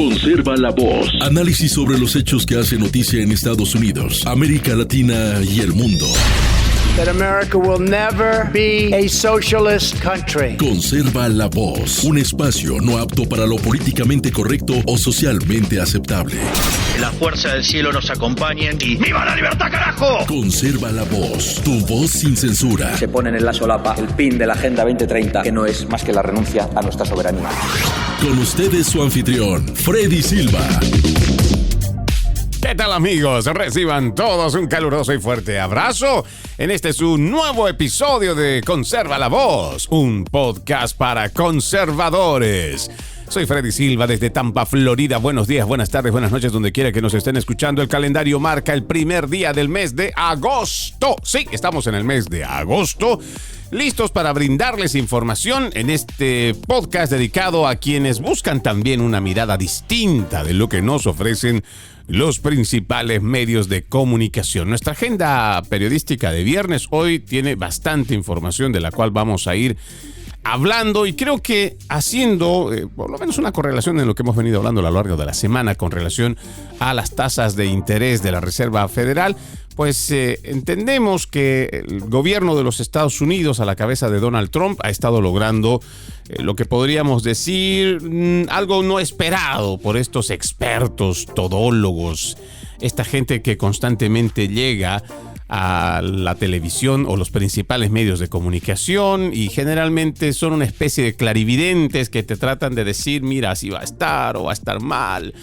Conserva la voz. Análisis sobre los hechos que hacen noticia en Estados Unidos, América Latina y el mundo. That America will never be a socialist country. Conserva la voz. Un espacio no apto para lo políticamente correcto o socialmente aceptable. La fuerza del cielo nos acompañe y ¡viva la libertad, carajo! Conserva la voz. Tu voz sin censura. Se ponen en la solapa el pin de la Agenda 2030, que no es más que la renuncia a nuestra soberanía. Con ustedes su anfitrión, Freddy Silva. ¿Qué tal, amigos? Reciban todos un caluroso y fuerte abrazo en este su nuevo episodio de Conserva la Voz, un podcast para conservadores. Soy Freddy Silva desde Tampa, Florida. Buenos días, buenas tardes, buenas noches, donde quiera que nos estén escuchando. El calendario marca el primer día del mes de agosto. Sí, estamos en el mes de agosto. Listos para brindarles información en este podcast dedicado a quienes buscan también una mirada distinta de lo que nos ofrecen los principales medios de comunicación. Nuestra agenda periodística de viernes hoy tiene bastante información de la cual vamos a ir hablando y creo que haciendo por lo menos una correlación en lo que hemos venido hablando a lo largo de la semana con relación a las tasas de interés de la Reserva Federal. Pues entendemos que el gobierno de los Estados Unidos a la cabeza de Donald Trump ha estado logrando lo que podríamos decir algo no esperado por estos expertos, todólogos, esta gente que constantemente llega a la televisión o los principales medios de comunicación y generalmente son una especie de clarividentes que te tratan de decir, mira, así va a estar o va a estar mal.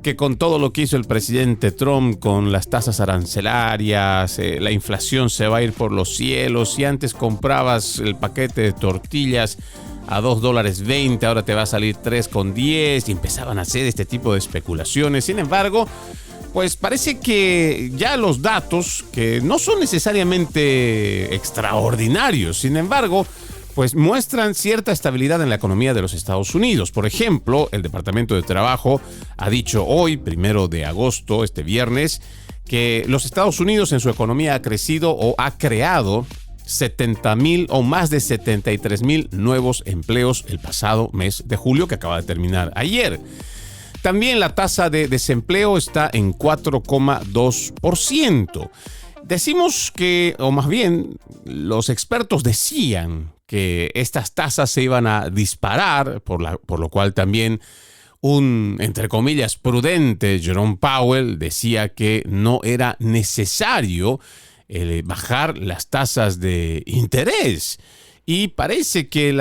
Que con todo lo que hizo el presidente Trump con las tasas arancelarias, la inflación se va a ir por los cielos. Si antes comprabas el paquete de tortillas a $2.20, ahora te va a salir $3.10 y empezaban a hacer este tipo de especulaciones. Sin embargo, pues parece que ya los datos, que no son necesariamente extraordinarios, sin embargo, pues muestran cierta estabilidad en la economía de los Estados Unidos. Por ejemplo, el Departamento de Trabajo ha dicho hoy, 1 de agosto, este viernes, que los Estados Unidos en su economía ha crecido o ha creado 70,000 o más de 73,000 nuevos empleos el pasado mes de julio, que acaba de terminar ayer. También la tasa de desempleo está en 4,2%. Decimos que, o más bien, los expertos decían que estas tasas se iban a disparar, por lo cual también un, entre comillas, prudente Jerome Powell decía que no era necesario bajar las tasas de interés. Y parece que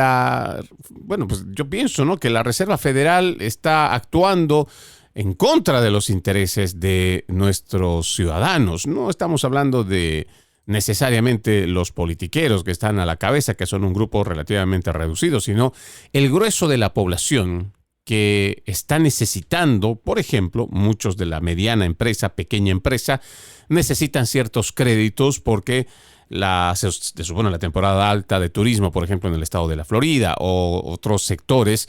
pues yo pienso, ¿no?, que la Reserva Federal está actuando en contra de los intereses de nuestros ciudadanos. No estamos hablando de necesariamente los politiqueros que están a la cabeza, que son un grupo relativamente reducido, sino el grueso de la población que está necesitando, por ejemplo, muchos de la mediana empresa, pequeña empresa, necesitan ciertos créditos porque se supone la temporada alta de turismo, por ejemplo, en el estado de la Florida o otros sectores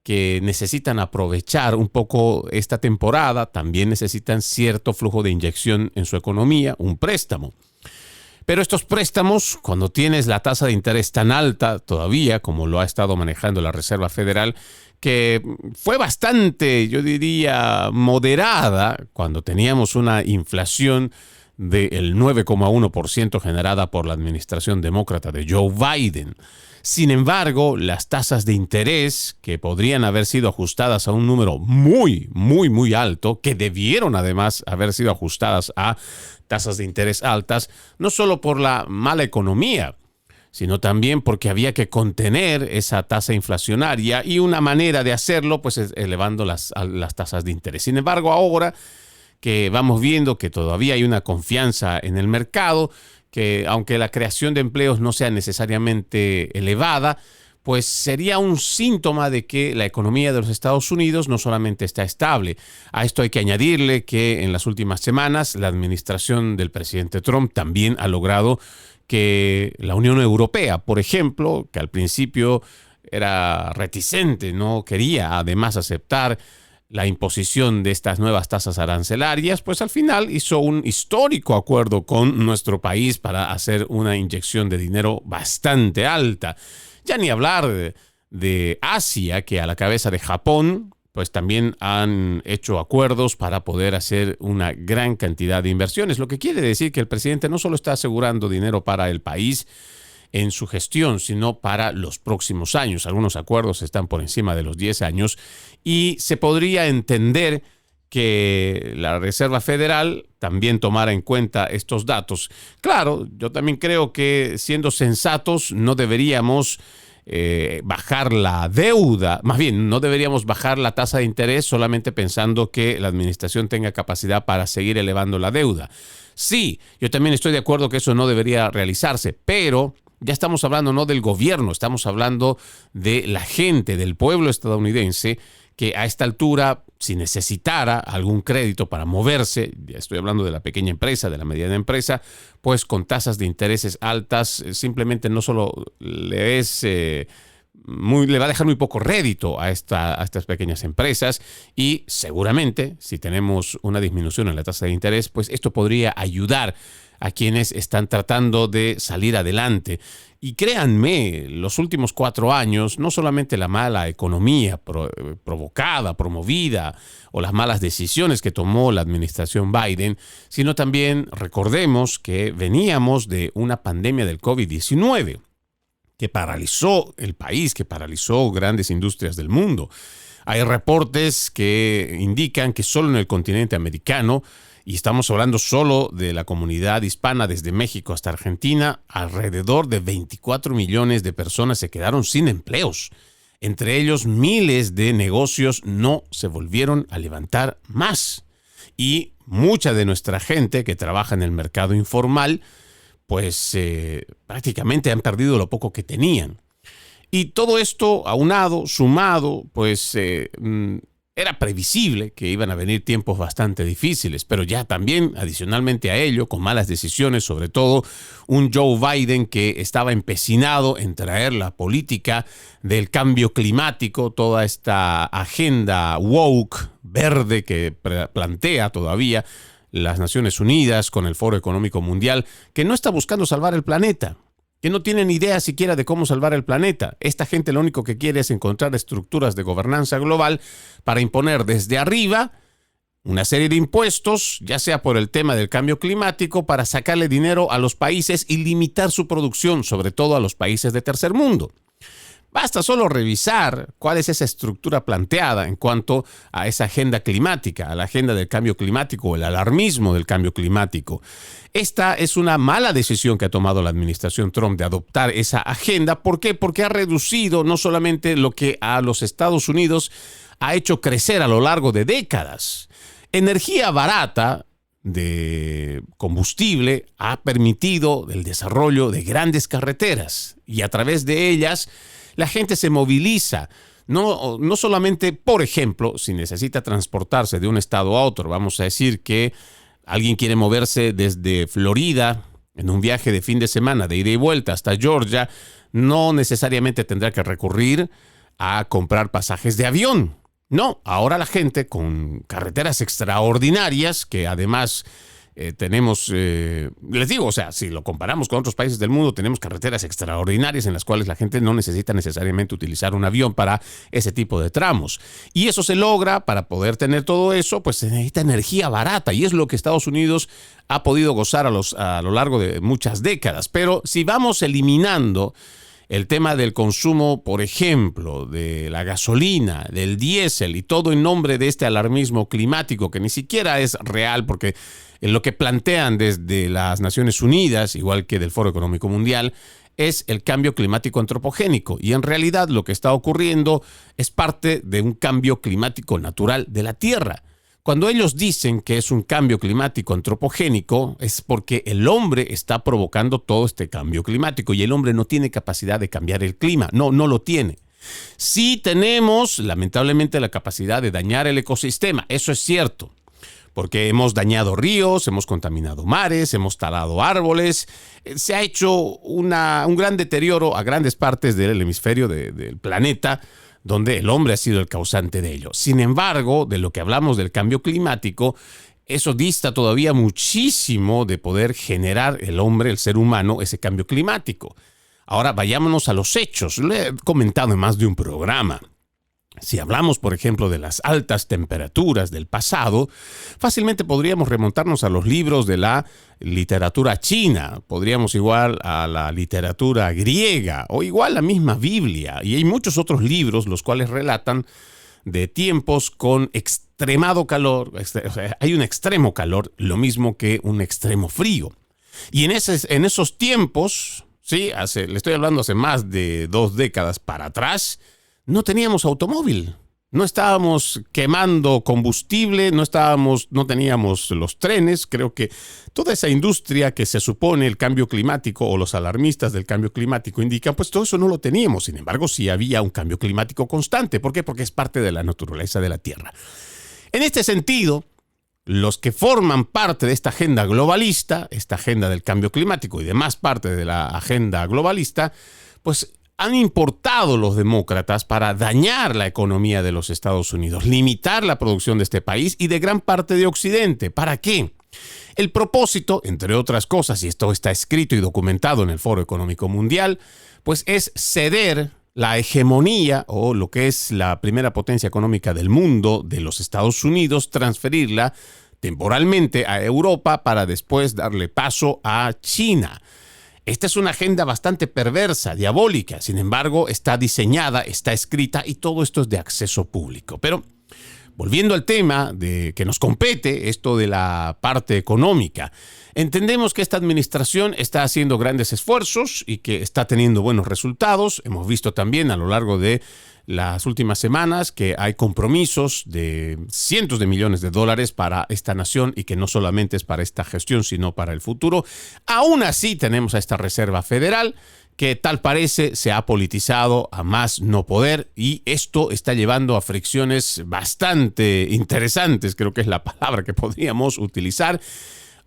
que necesitan aprovechar un poco esta temporada, también necesitan cierto flujo de inyección en su economía, un préstamo. Pero estos préstamos, cuando tienes la tasa de interés tan alta todavía, como lo ha estado manejando la Reserva Federal, que fue bastante, yo diría, moderada cuando teníamos una inflación del 9,1% generada por la administración demócrata de Joe Biden. Sin embargo, las tasas de interés, que podrían haber sido ajustadas a un número muy, muy, muy alto, que debieron además haber sido ajustadas a tasas de interés altas, no solo por la mala economía, sino también porque había que contener esa tasa inflacionaria y una manera de hacerlo, pues es elevando las tasas de interés. Sin embargo, ahora que vamos viendo que todavía hay una confianza en el mercado, que aunque la creación de empleos no sea necesariamente elevada, pues sería un síntoma de que la economía de los Estados Unidos no solamente está estable. A esto hay que añadirle que en las últimas semanas la administración del presidente Trump también ha logrado que la Unión Europea, por ejemplo, que al principio era reticente, no quería además aceptar la imposición de estas nuevas tasas arancelarias, pues al final hizo un histórico acuerdo con nuestro país para hacer una inyección de dinero bastante alta. Ya ni hablar de Asia, que a la cabeza de Japón pues también han hecho acuerdos para poder hacer una gran cantidad de inversiones, lo que quiere decir que el presidente no solo está asegurando dinero para el país en su gestión, sino para los próximos años. Algunos acuerdos están por encima de los 10 años y se podría entender que la Reserva Federal también tomara en cuenta estos datos. Claro, yo también creo que siendo sensatos no deberíamos bajar la deuda, más bien no deberíamos bajar la tasa de interés solamente pensando que la administración tenga capacidad para seguir elevando la deuda. Sí, yo también estoy de acuerdo que eso no debería realizarse, pero ya estamos hablando no del gobierno, estamos hablando de la gente, del pueblo estadounidense, que a esta altura, si necesitara algún crédito para moverse, ya estoy hablando de la pequeña empresa, de la mediana empresa, pues con tasas de intereses altas, simplemente no solo le va a dejar muy poco rédito a estas pequeñas empresas y seguramente si tenemos una disminución en la tasa de interés, pues esto podría ayudar a quienes están tratando de salir adelante. Y créanme, los últimos 4 años, no solamente la mala economía provocada, promovida, o las malas decisiones que tomó la administración Biden, sino también recordemos que veníamos de una pandemia del COVID-19 que paralizó el país, que paralizó grandes industrias del mundo. Hay reportes que indican que solo en el continente americano, y estamos hablando solo de la comunidad hispana desde México hasta Argentina, alrededor de 24 millones de personas se quedaron sin empleos. Entre ellos, miles de negocios no se volvieron a levantar más. Y mucha de nuestra gente que trabaja en el mercado informal, pues prácticamente han perdido lo poco que tenían. Y todo esto aunado, sumado, pues era previsible que iban a venir tiempos bastante difíciles, pero ya también, adicionalmente a ello, con malas decisiones, sobre todo un Joe Biden que estaba empecinado en traer la política del cambio climático, toda esta agenda woke, verde que plantea todavía las Naciones Unidas con el Foro Económico Mundial, que no está buscando salvar el planeta, que no tienen idea siquiera de cómo salvar el planeta. Esta gente lo único que quiere es encontrar estructuras de gobernanza global para imponer desde arriba una serie de impuestos, ya sea por el tema del cambio climático, para sacarle dinero a los países y limitar su producción, sobre todo a los países de tercer mundo. Basta solo revisar cuál es esa estructura planteada en cuanto a esa agenda climática, a la agenda del cambio climático, el alarmismo del cambio climático. Esta es una mala decisión que ha tomado la administración Trump de adoptar esa agenda. ¿Por qué? Porque ha reducido no solamente lo que a los Estados Unidos ha hecho crecer a lo largo de décadas. Energía barata de combustible ha permitido el desarrollo de grandes carreteras y a través de ellas la gente se moviliza, no solamente, por ejemplo, si necesita transportarse de un estado a otro. Vamos a decir que alguien quiere moverse desde Florida en un viaje de fin de semana, de ida y vuelta hasta Georgia, no necesariamente tendrá que recurrir a comprar pasajes de avión. No, ahora la gente con carreteras extraordinarias, que además tenemos, les digo, o sea, si lo comparamos con otros países del mundo, tenemos carreteras extraordinarias en las cuales la gente no necesita necesariamente utilizar un avión para ese tipo de tramos. Y eso se logra, para poder tener todo eso, pues se necesita energía barata y es lo que Estados Unidos ha podido gozar a lo largo de muchas décadas. Pero si vamos eliminando el tema del consumo, por ejemplo, de la gasolina, del diésel y todo en nombre de este alarmismo climático que ni siquiera es real, porque lo que plantean desde las Naciones Unidas, igual que del Foro Económico Mundial, es el cambio climático antropogénico. Y en realidad lo que está ocurriendo es parte de un cambio climático natural de la Tierra. Cuando ellos dicen que es un cambio climático antropogénico, es porque el hombre está provocando todo este cambio climático y el hombre no tiene capacidad de cambiar el clima. No lo tiene. Sí tenemos, lamentablemente, la capacidad de dañar el ecosistema. Eso es cierto. Porque hemos dañado ríos, hemos contaminado mares, hemos talado árboles. Se ha hecho un gran deterioro a grandes partes del hemisferio del planeta, donde el hombre ha sido el causante de ello. Sin embargo, de lo que hablamos del cambio climático, eso dista todavía muchísimo de poder generar el hombre, el ser humano, ese cambio climático. Ahora vayámonos a los hechos. Lo he comentado en más de un programa. Si hablamos, por ejemplo, de las altas temperaturas del pasado, fácilmente podríamos remontarnos a los libros de la literatura china, podríamos igual a la literatura griega o igual la misma Biblia. Y hay muchos otros libros los cuales relatan de tiempos con extremado calor, o sea, hay un extremo calor, lo mismo que un extremo frío. Y en esos tiempos, sí, le estoy hablando hace más de 2 décadas para atrás, no teníamos automóvil, no estábamos quemando combustible, no teníamos los trenes. Creo que toda esa industria que se supone el cambio climático o los alarmistas del cambio climático indican, pues todo eso no lo teníamos. Sin embargo, sí había un cambio climático constante. ¿Por qué? Porque es parte de la naturaleza de la Tierra. En este sentido, los que forman parte de esta agenda globalista, esta agenda del cambio climático y demás parte de la agenda globalista, pues han importado los demócratas para dañar la economía de los Estados Unidos, limitar la producción de este país y de gran parte de Occidente. ¿Para qué? El propósito, entre otras cosas, y esto está escrito y documentado en el Foro Económico Mundial, pues es ceder la hegemonía o lo que es la primera potencia económica del mundo de los Estados Unidos, transferirla temporalmente a Europa para después darle paso a China. Esta es una agenda bastante perversa, diabólica. Sin embargo, está diseñada, está escrita y todo esto es de acceso público. Pero volviendo al tema que nos compete, esto de la parte económica, entendemos que esta administración está haciendo grandes esfuerzos y que está teniendo buenos resultados. Hemos visto también a lo largo de las últimas semanas que hay compromisos de cientos de millones de dólares para esta nación y que no solamente es para esta gestión, sino para el futuro. Aún así tenemos a esta Reserva Federal que tal parece se ha politizado a más no poder y esto está llevando a fricciones bastante interesantes, creo que es la palabra que podríamos utilizar.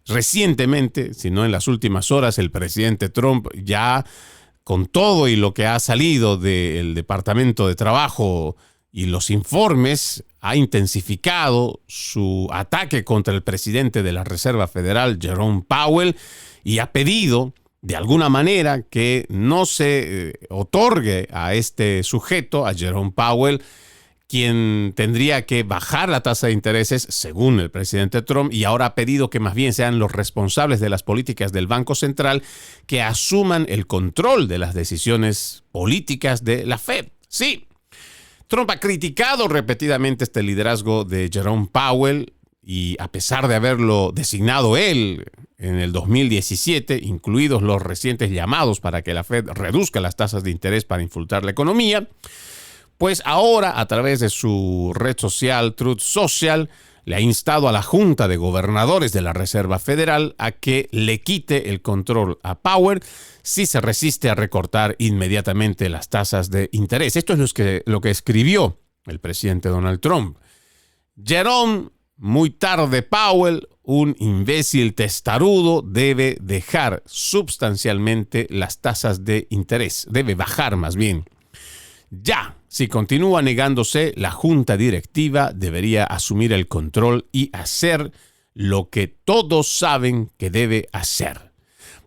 Recientemente, si no en las últimas horas, el presidente Trump ya con todo y lo que ha salido del Departamento de Trabajo y los informes, ha intensificado su ataque contra el presidente de la Reserva Federal, Jerome Powell, y ha pedido de alguna manera que no se otorgue a este sujeto, a Jerome Powell, quien tendría que bajar la tasa de intereses, según el presidente Trump, y ahora ha pedido que más bien sean los responsables de las políticas del Banco Central que asuman el control de las decisiones políticas de la Fed. Sí, Trump ha criticado repetidamente este liderazgo de Jerome Powell y a pesar de haberlo designado él en el 2017, incluidos los recientes llamados para que la Fed reduzca las tasas de interés para infiltrar la economía, pues ahora, a través de su red social Truth Social, le ha instado a la Junta de Gobernadores de la Reserva Federal a que le quite el control a Powell si se resiste a recortar inmediatamente las tasas de interés. Esto es lo que escribió el presidente Donald Trump. Jerome, muy tarde Powell, un imbécil testarudo, debe dejar sustancialmente las tasas de interés. Debe bajar más bien. Ya, si continúa negándose, la junta directiva debería asumir el control y hacer lo que todos saben que debe hacer.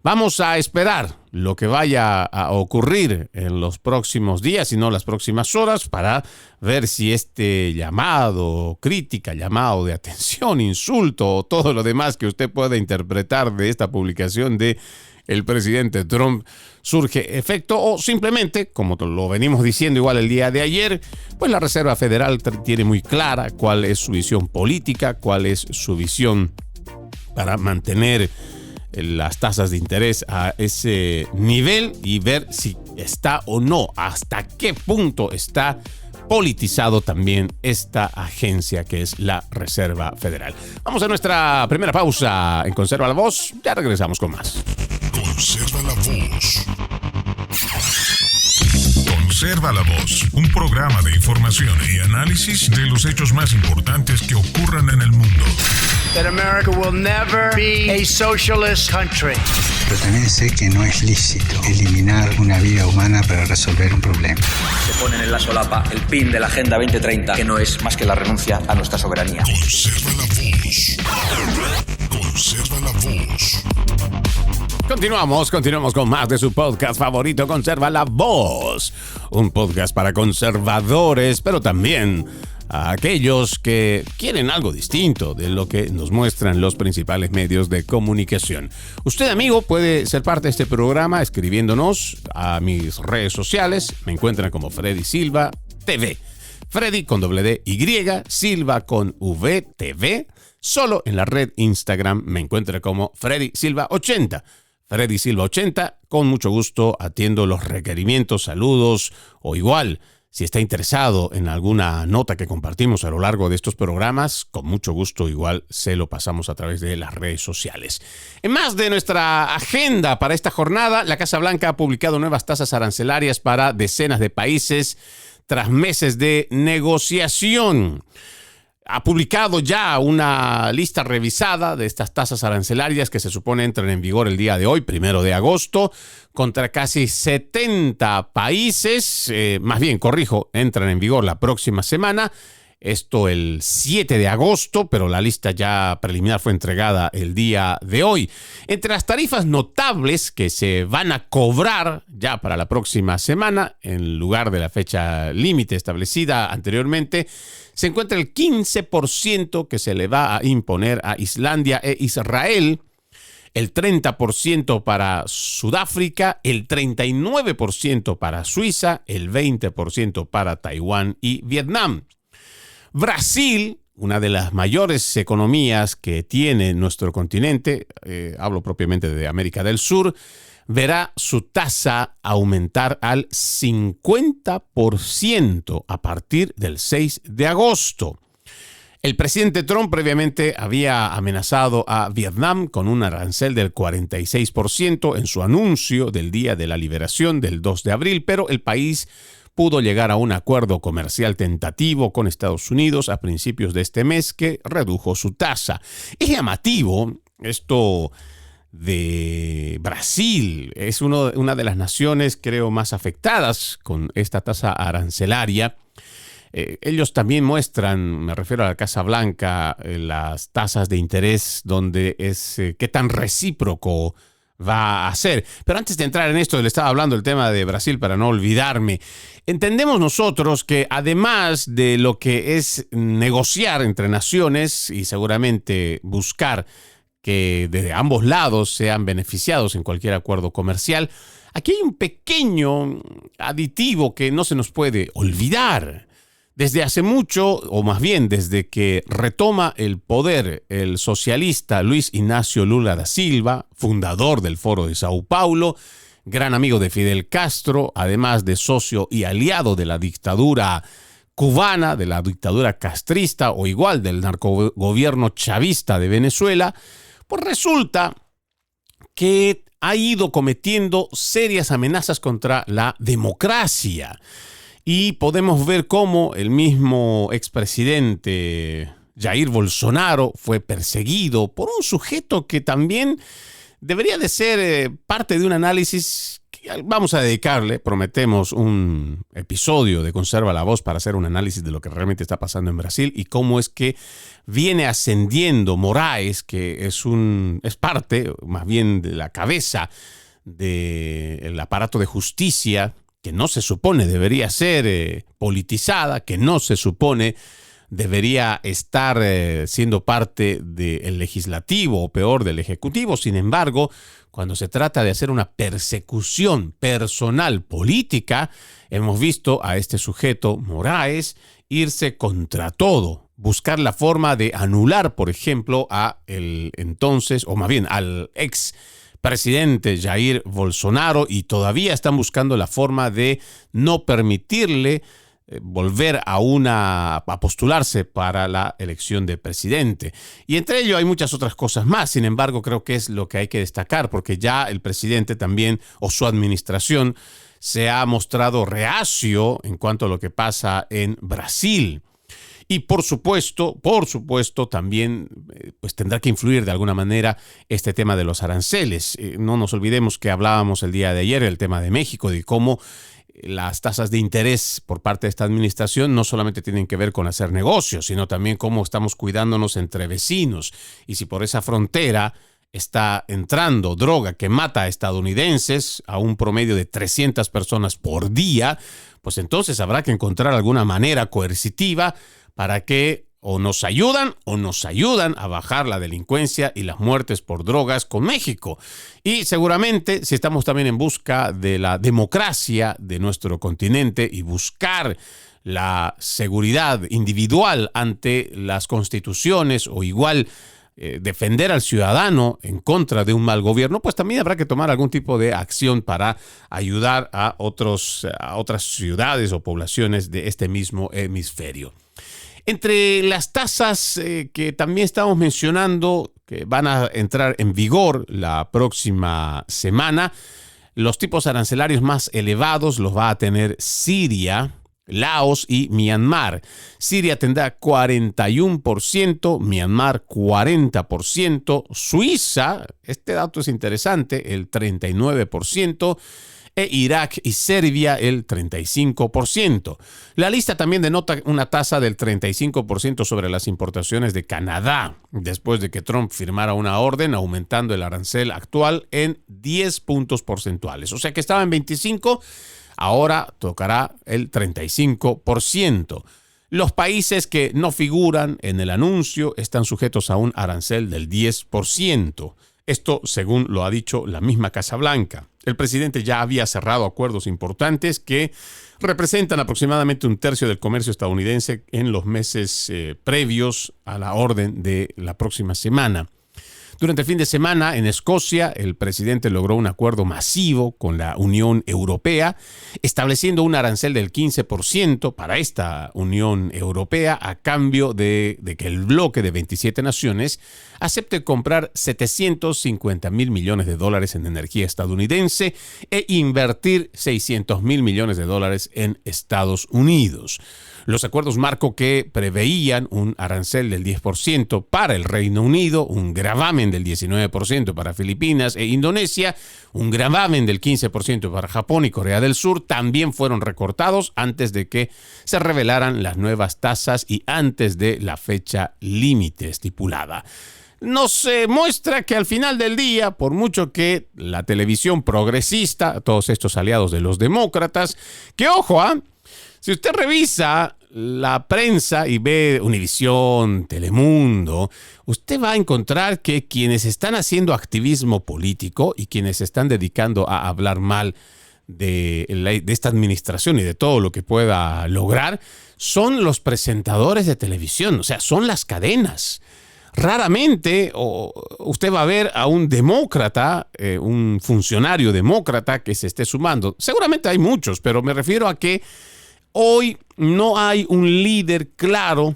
Vamos a esperar lo que vaya a ocurrir en los próximos días y no las próximas horas para ver si este llamado, crítica, llamado de atención, insulto o todo lo demás que usted pueda interpretar de esta publicación de el presidente Trump surge efecto o simplemente, como lo venimos diciendo igual el día de ayer, pues la Reserva Federal tiene muy clara cuál es su visión política, cuál es su visión para mantener las tasas de interés a ese nivel y ver si está o no, hasta qué punto está politizado también esta agencia que es la Reserva Federal. Vamos a nuestra primera pausa en Conserva la Voz, ya regresamos con más. Conserva la Voz. Conserva la Voz, un programa de información y análisis de los hechos más importantes que ocurran en el mundo. That America will never be a socialist country. Pero también sé que no es lícito eliminar una vida humana para resolver un problema. Se ponen en la solapa el PIN de la Agenda 2030, que no es más que la renuncia a nuestra soberanía. Conserva la Voz. Conserva la Voz. Continuamos con más de su podcast favorito, Conserva la Voz. un podcast para conservadores, pero también a aquellos que quieren algo distinto de lo que nos muestran los principales medios de comunicación. Usted, amigo, puede ser parte de este programa escribiéndonos a mis redes sociales. Me encuentran como Freddy Silva TV. Freddy con doble D Y, Silva con V TV. Solo en la red Instagram me encuentra como Freddy Silva 80. Freddy Silva 80, con mucho gusto atiendo los requerimientos, saludos o igual. Si está interesado en alguna nota que compartimos a lo largo de estos programas, con mucho gusto igual se lo pasamos a través de las redes sociales. En más de nuestra agenda para esta jornada, la Casa Blanca ha publicado nuevas tasas arancelarias para decenas de países tras meses de negociación. Ha publicado ya una lista revisada de estas tasas arancelarias que se supone entran en vigor el día de hoy, 1 de agosto, contra casi 70 países. Entran en vigor la próxima semana. Esto el 7 de agosto, pero la lista ya preliminar fue entregada el día de hoy. Entre las tarifas notables que se van a cobrar ya para la próxima semana, en lugar de la fecha límite establecida anteriormente, se encuentra el 15% que se le va a imponer a Islandia e Israel, el 30% para Sudáfrica, el 39% para Suiza, el 20% para Taiwán y Vietnam. Brasil, una de las mayores economías que tiene nuestro continente, hablo propiamente de América del Sur, verá su tasa aumentar al 50% a partir del 6 de agosto. El presidente Trump previamente había amenazado a Vietnam con un arancel del 46% en su anuncio del Día de la Liberación del 2 de abril, pero el país pudo llegar a un acuerdo comercial tentativo con Estados Unidos a principios de este mes que redujo su tasa. Es llamativo esto de Brasil. Es una de las naciones, creo, más afectadas con esta tasa arancelaria. Ellos también muestran, me refiero a la Casa Blanca, las tasas de interés donde es qué tan recíproco va a ser. Pero antes de entrar en esto, le estaba hablando del tema de Brasil para no olvidarme. Entendemos nosotros que además de lo que es negociar entre naciones y seguramente buscar que desde ambos lados sean beneficiados en cualquier acuerdo comercial, aquí hay un pequeño aditivo que no se nos puede olvidar. Desde hace mucho, o más bien desde que retoma el poder el socialista Luis Inácio Lula da Silva, fundador del Foro de Sao Paulo, gran amigo de Fidel Castro, además de socio y aliado de la dictadura cubana, de la dictadura castrista o igual del narcogobierno chavista de Venezuela, pues resulta que ha ido cometiendo serias amenazas contra la democracia. Y podemos ver cómo el mismo expresidente Jair Bolsonaro fue perseguido por un sujeto que también debería de ser parte de un análisis que vamos a dedicarle, prometemos un episodio de Conserva la Voz para hacer un análisis de lo que realmente está pasando en Brasil y cómo es que viene ascendiendo Moraes, que es parte, más bien de la cabeza del aparato de justicia, que no se supone debería ser politizada, que no se supone debería estar siendo parte del legislativo o peor del ejecutivo. Sin embargo, cuando se trata de hacer una persecución personal política, hemos visto a este sujeto, Moraes, irse contra todo, buscar la forma de anular, por ejemplo, al ex presidente Jair Bolsonaro, y todavía están buscando la forma de no permitirle volver a postularse para la elección de presidente. Y entre ello hay muchas otras cosas más. Sin embargo, creo que es lo que hay que destacar, porque ya el presidente también, o su administración, se ha mostrado reacio en cuanto a lo que pasa en Brasil. Y por supuesto, también pues tendrá que influir de alguna manera este tema de los aranceles. No nos olvidemos que hablábamos el día de ayer, el tema de México, de cómo las tasas de interés por parte de esta administración no solamente tienen que ver con hacer negocios, sino también cómo estamos cuidándonos entre vecinos. Y si por esa frontera está entrando droga que mata a estadounidenses a un promedio de 300 personas por día, pues entonces habrá que encontrar alguna manera coercitiva para que o nos ayudan a bajar la delincuencia y las muertes por drogas con México. Y seguramente si estamos también en busca de la democracia de nuestro continente y buscar la seguridad individual ante las constituciones o igual defender al ciudadano en contra de un mal gobierno, pues también habrá que tomar algún tipo de acción para ayudar a otras ciudades o poblaciones de este mismo hemisferio. Entre las tasas que también estamos mencionando, que van a entrar en vigor la próxima semana, los tipos arancelarios más elevados los va a tener Siria, Laos y Myanmar. Siria tendrá 41%, Myanmar 40%, Suiza, este dato es interesante, el 39%, e Irak y Serbia el 35%. La lista también denota una tasa del 35% sobre las importaciones de Canadá, después de que Trump firmara una orden aumentando el arancel actual en 10 puntos porcentuales. O sea que estaba en 25%, ahora tocará el 35%. Los países que no figuran en el anuncio están sujetos a un arancel del 10%. Esto según lo ha dicho la misma Casa Blanca. El presidente ya había cerrado acuerdos importantes que representan aproximadamente un tercio del comercio estadounidense en los meses previos a la orden de la próxima semana. Durante el fin de semana, en Escocia, el presidente logró un acuerdo masivo con la Unión Europea, estableciendo un arancel del 15% para esta Unión Europea a cambio de que el bloque de 27 naciones acepte comprar $750 mil millones en energía estadounidense e invertir $600 mil millones en Estados Unidos. Los acuerdos marco que preveían un arancel del 10% para el Reino Unido, un gravamen del 19% para Filipinas e Indonesia, un gravamen del 15% para Japón y Corea del Sur, también fueron recortados antes de que se revelaran las nuevas tasas y antes de la fecha límite estipulada. Nos muestra que al final del día, por mucho que la televisión progresista, todos estos aliados de los demócratas, que ojo, si usted revisa la prensa y ve Univisión, Telemundo, usted va a encontrar que quienes están haciendo activismo político y quienes se están dedicando a hablar mal de esta administración y de todo lo que pueda lograr, son los presentadores de televisión, o sea, son las cadenas. Raramente usted va a ver a un demócrata, un funcionario demócrata que se esté sumando. Seguramente hay muchos, pero me refiero a que hoy no hay un líder claro,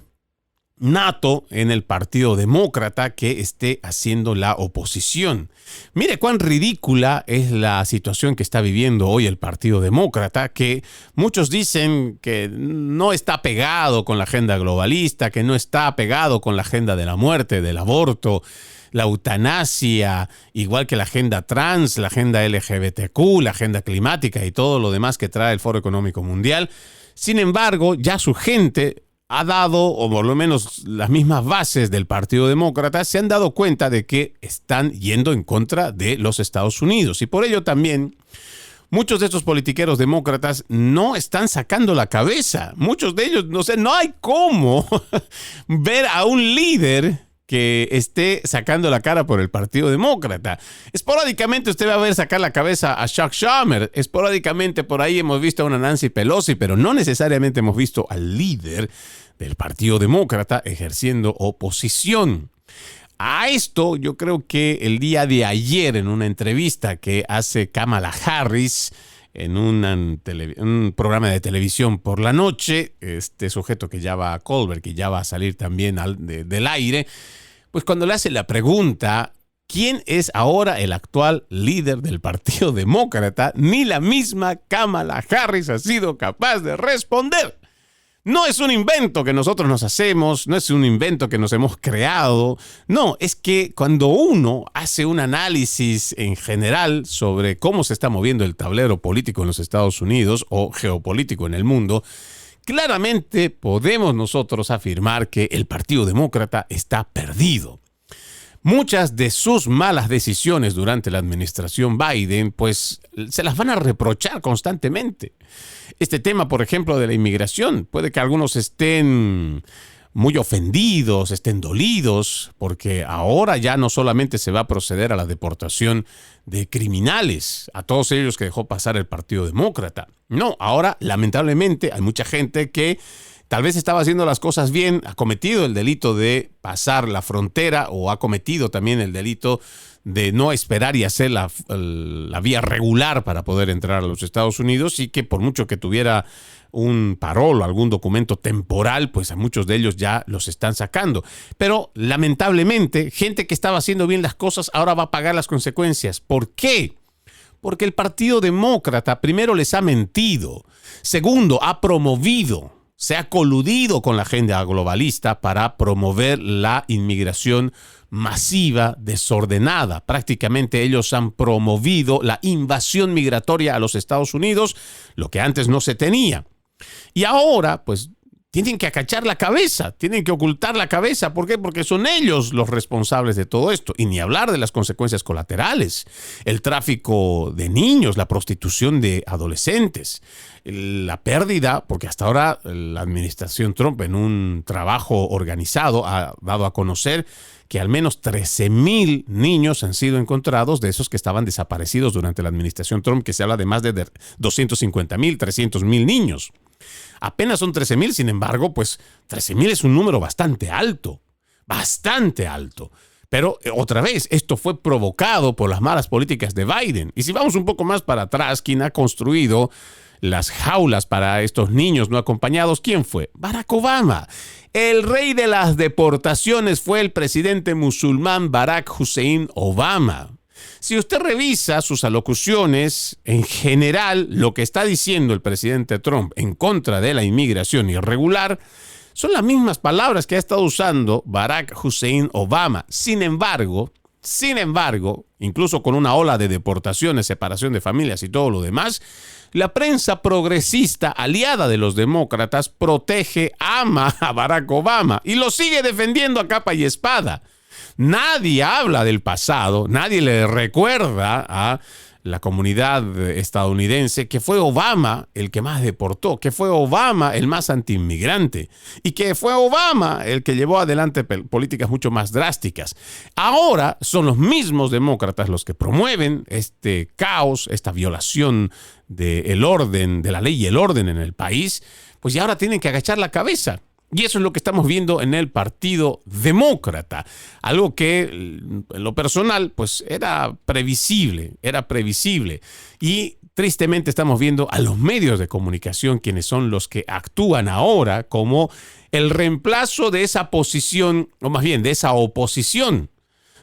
nato en el Partido Demócrata que esté haciendo la oposición. Mire cuán ridícula es la situación que está viviendo hoy el Partido Demócrata, que muchos dicen que no está pegado con la agenda globalista, que no está pegado con la agenda de la muerte, del aborto, la eutanasia, igual que la agenda trans, la agenda LGBTQ, la agenda climática y todo lo demás que trae el Foro Económico Mundial. Sin embargo, ya su gente ha dado, o por lo menos las mismas bases del Partido Demócrata, se han dado cuenta de que están yendo en contra de los Estados Unidos. Y por ello también muchos de estos politiqueros demócratas no están sacando la cabeza. Muchos de ellos, no hay cómo ver a un líder que esté sacando la cara por el Partido Demócrata. Esporádicamente usted va a ver sacar la cabeza a Chuck Schumer. Esporádicamente por ahí hemos visto a una Nancy Pelosi, pero no necesariamente hemos visto al líder del Partido Demócrata ejerciendo oposición. A esto yo creo que el día de ayer, en una entrevista que hace Kamala Harris en un programa de televisión por la noche, este sujeto que ya va a Colbert, que ya va a salir también del aire, pues cuando le hace la pregunta, ¿quién es ahora el actual líder del Partido Demócrata?, ni la misma Kamala Harris ha sido capaz de responder. No es un invento que nosotros nos hacemos, no es un invento que nos hemos creado. No, es que cuando uno hace un análisis en general sobre cómo se está moviendo el tablero político en los Estados Unidos o geopolítico en el mundo, claramente podemos nosotros afirmar que el Partido Demócrata está perdido. muchas de sus malas decisiones durante la administración Biden, pues se las van a reprochar constantemente. Este tema, por ejemplo, de la inmigración, puede que algunos estén muy ofendidos, estén dolidos, porque ahora ya no solamente se va a proceder a la deportación de criminales, a todos ellos que dejó pasar el Partido Demócrata. No, ahora lamentablemente hay mucha gente que tal vez estaba haciendo las cosas bien, ha cometido el delito de pasar la frontera o ha cometido también el delito de no esperar y hacer la vía regular para poder entrar a los Estados Unidos, y que por mucho que tuviera un parol o algún documento temporal, pues a muchos de ellos ya los están sacando. Pero lamentablemente, gente que estaba haciendo bien las cosas ahora va a pagar las consecuencias. ¿Por qué? Porque el Partido Demócrata, primero, les ha mentido. Segundo, se ha coludido con la agenda globalista para promover la inmigración masiva, desordenada. Prácticamente ellos han promovido la invasión migratoria a los Estados Unidos, lo que antes no se tenía. Y ahora, pues, tienen que acachar la cabeza, tienen que ocultar la cabeza. ¿Por qué? Porque son ellos los responsables de todo esto. Y ni hablar de las consecuencias colaterales. El tráfico de niños, la prostitución de adolescentes, la pérdida, porque hasta ahora la administración Trump, en un trabajo organizado, ha dado a conocer que al menos 13,000 niños han sido encontrados, de esos que estaban desaparecidos durante la administración Trump, que se habla de más de 250,000, 300,000 niños. Apenas son 13,000, sin embargo, pues 13,000 es un número bastante alto. Pero otra vez, esto fue provocado por las malas políticas de Biden. Y si vamos un poco más para atrás, quien ha construido las jaulas para estos niños no acompañados, ¿quién fue? Barack Obama. El rey de las deportaciones fue el presidente musulmán Barack Hussein Obama. Si usted revisa sus alocuciones, en general, lo que está diciendo el presidente Trump en contra de la inmigración irregular son las mismas palabras que ha estado usando Barack Hussein Obama. Sin embargo, incluso con una ola de deportaciones, separación de familias y todo lo demás, la prensa progresista aliada de los demócratas protege, ama a Barack Obama y lo sigue defendiendo a capa y espada. Nadie habla del pasado, nadie le recuerda a la comunidad estadounidense que fue Obama el que más deportó, que fue Obama el más antiinmigrante y que fue Obama el que llevó adelante políticas mucho más drásticas. Ahora son los mismos demócratas los que promueven este caos, esta violación del orden, de la ley y el orden en el país, pues ya ahora tienen que agachar la cabeza. Y eso es lo que estamos viendo en el Partido Demócrata. Algo que, en lo personal, pues era previsible. Y tristemente estamos viendo a los medios de comunicación, quienes son los que actúan ahora como el reemplazo de esa posición, o más bien de esa oposición.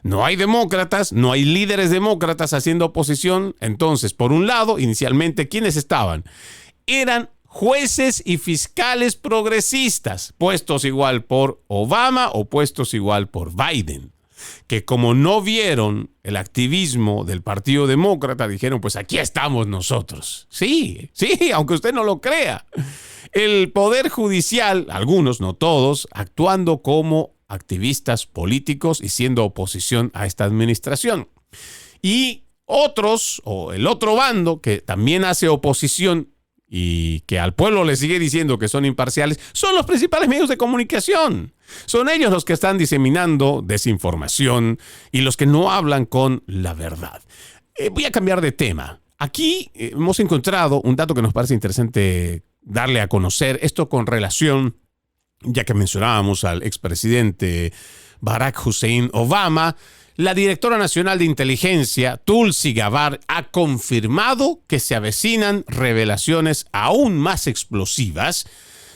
No hay demócratas, no hay líderes demócratas haciendo oposición. Entonces, por un lado, inicialmente, ¿quiénes estaban? Eran jueces y fiscales progresistas, puestos igual por Obama o puestos igual por Biden, que como no vieron el activismo del Partido Demócrata, dijeron, pues aquí estamos nosotros. Sí, aunque usted no lo crea. El Poder Judicial, algunos, no todos, actuando como activistas políticos y siendo oposición a esta administración. Y otros, o el otro bando, que también hace oposición y que al pueblo le sigue diciendo que son imparciales, son los principales medios de comunicación. Son ellos los que están diseminando desinformación y los que no hablan con la verdad. Voy a cambiar de tema. Aquí hemos encontrado un dato que nos parece interesante darle a conocer, esto con relación, ya que mencionábamos al expresidente Barack Hussein Obama. La directora nacional de inteligencia, Tulsi Gabbard, ha confirmado que se avecinan revelaciones aún más explosivas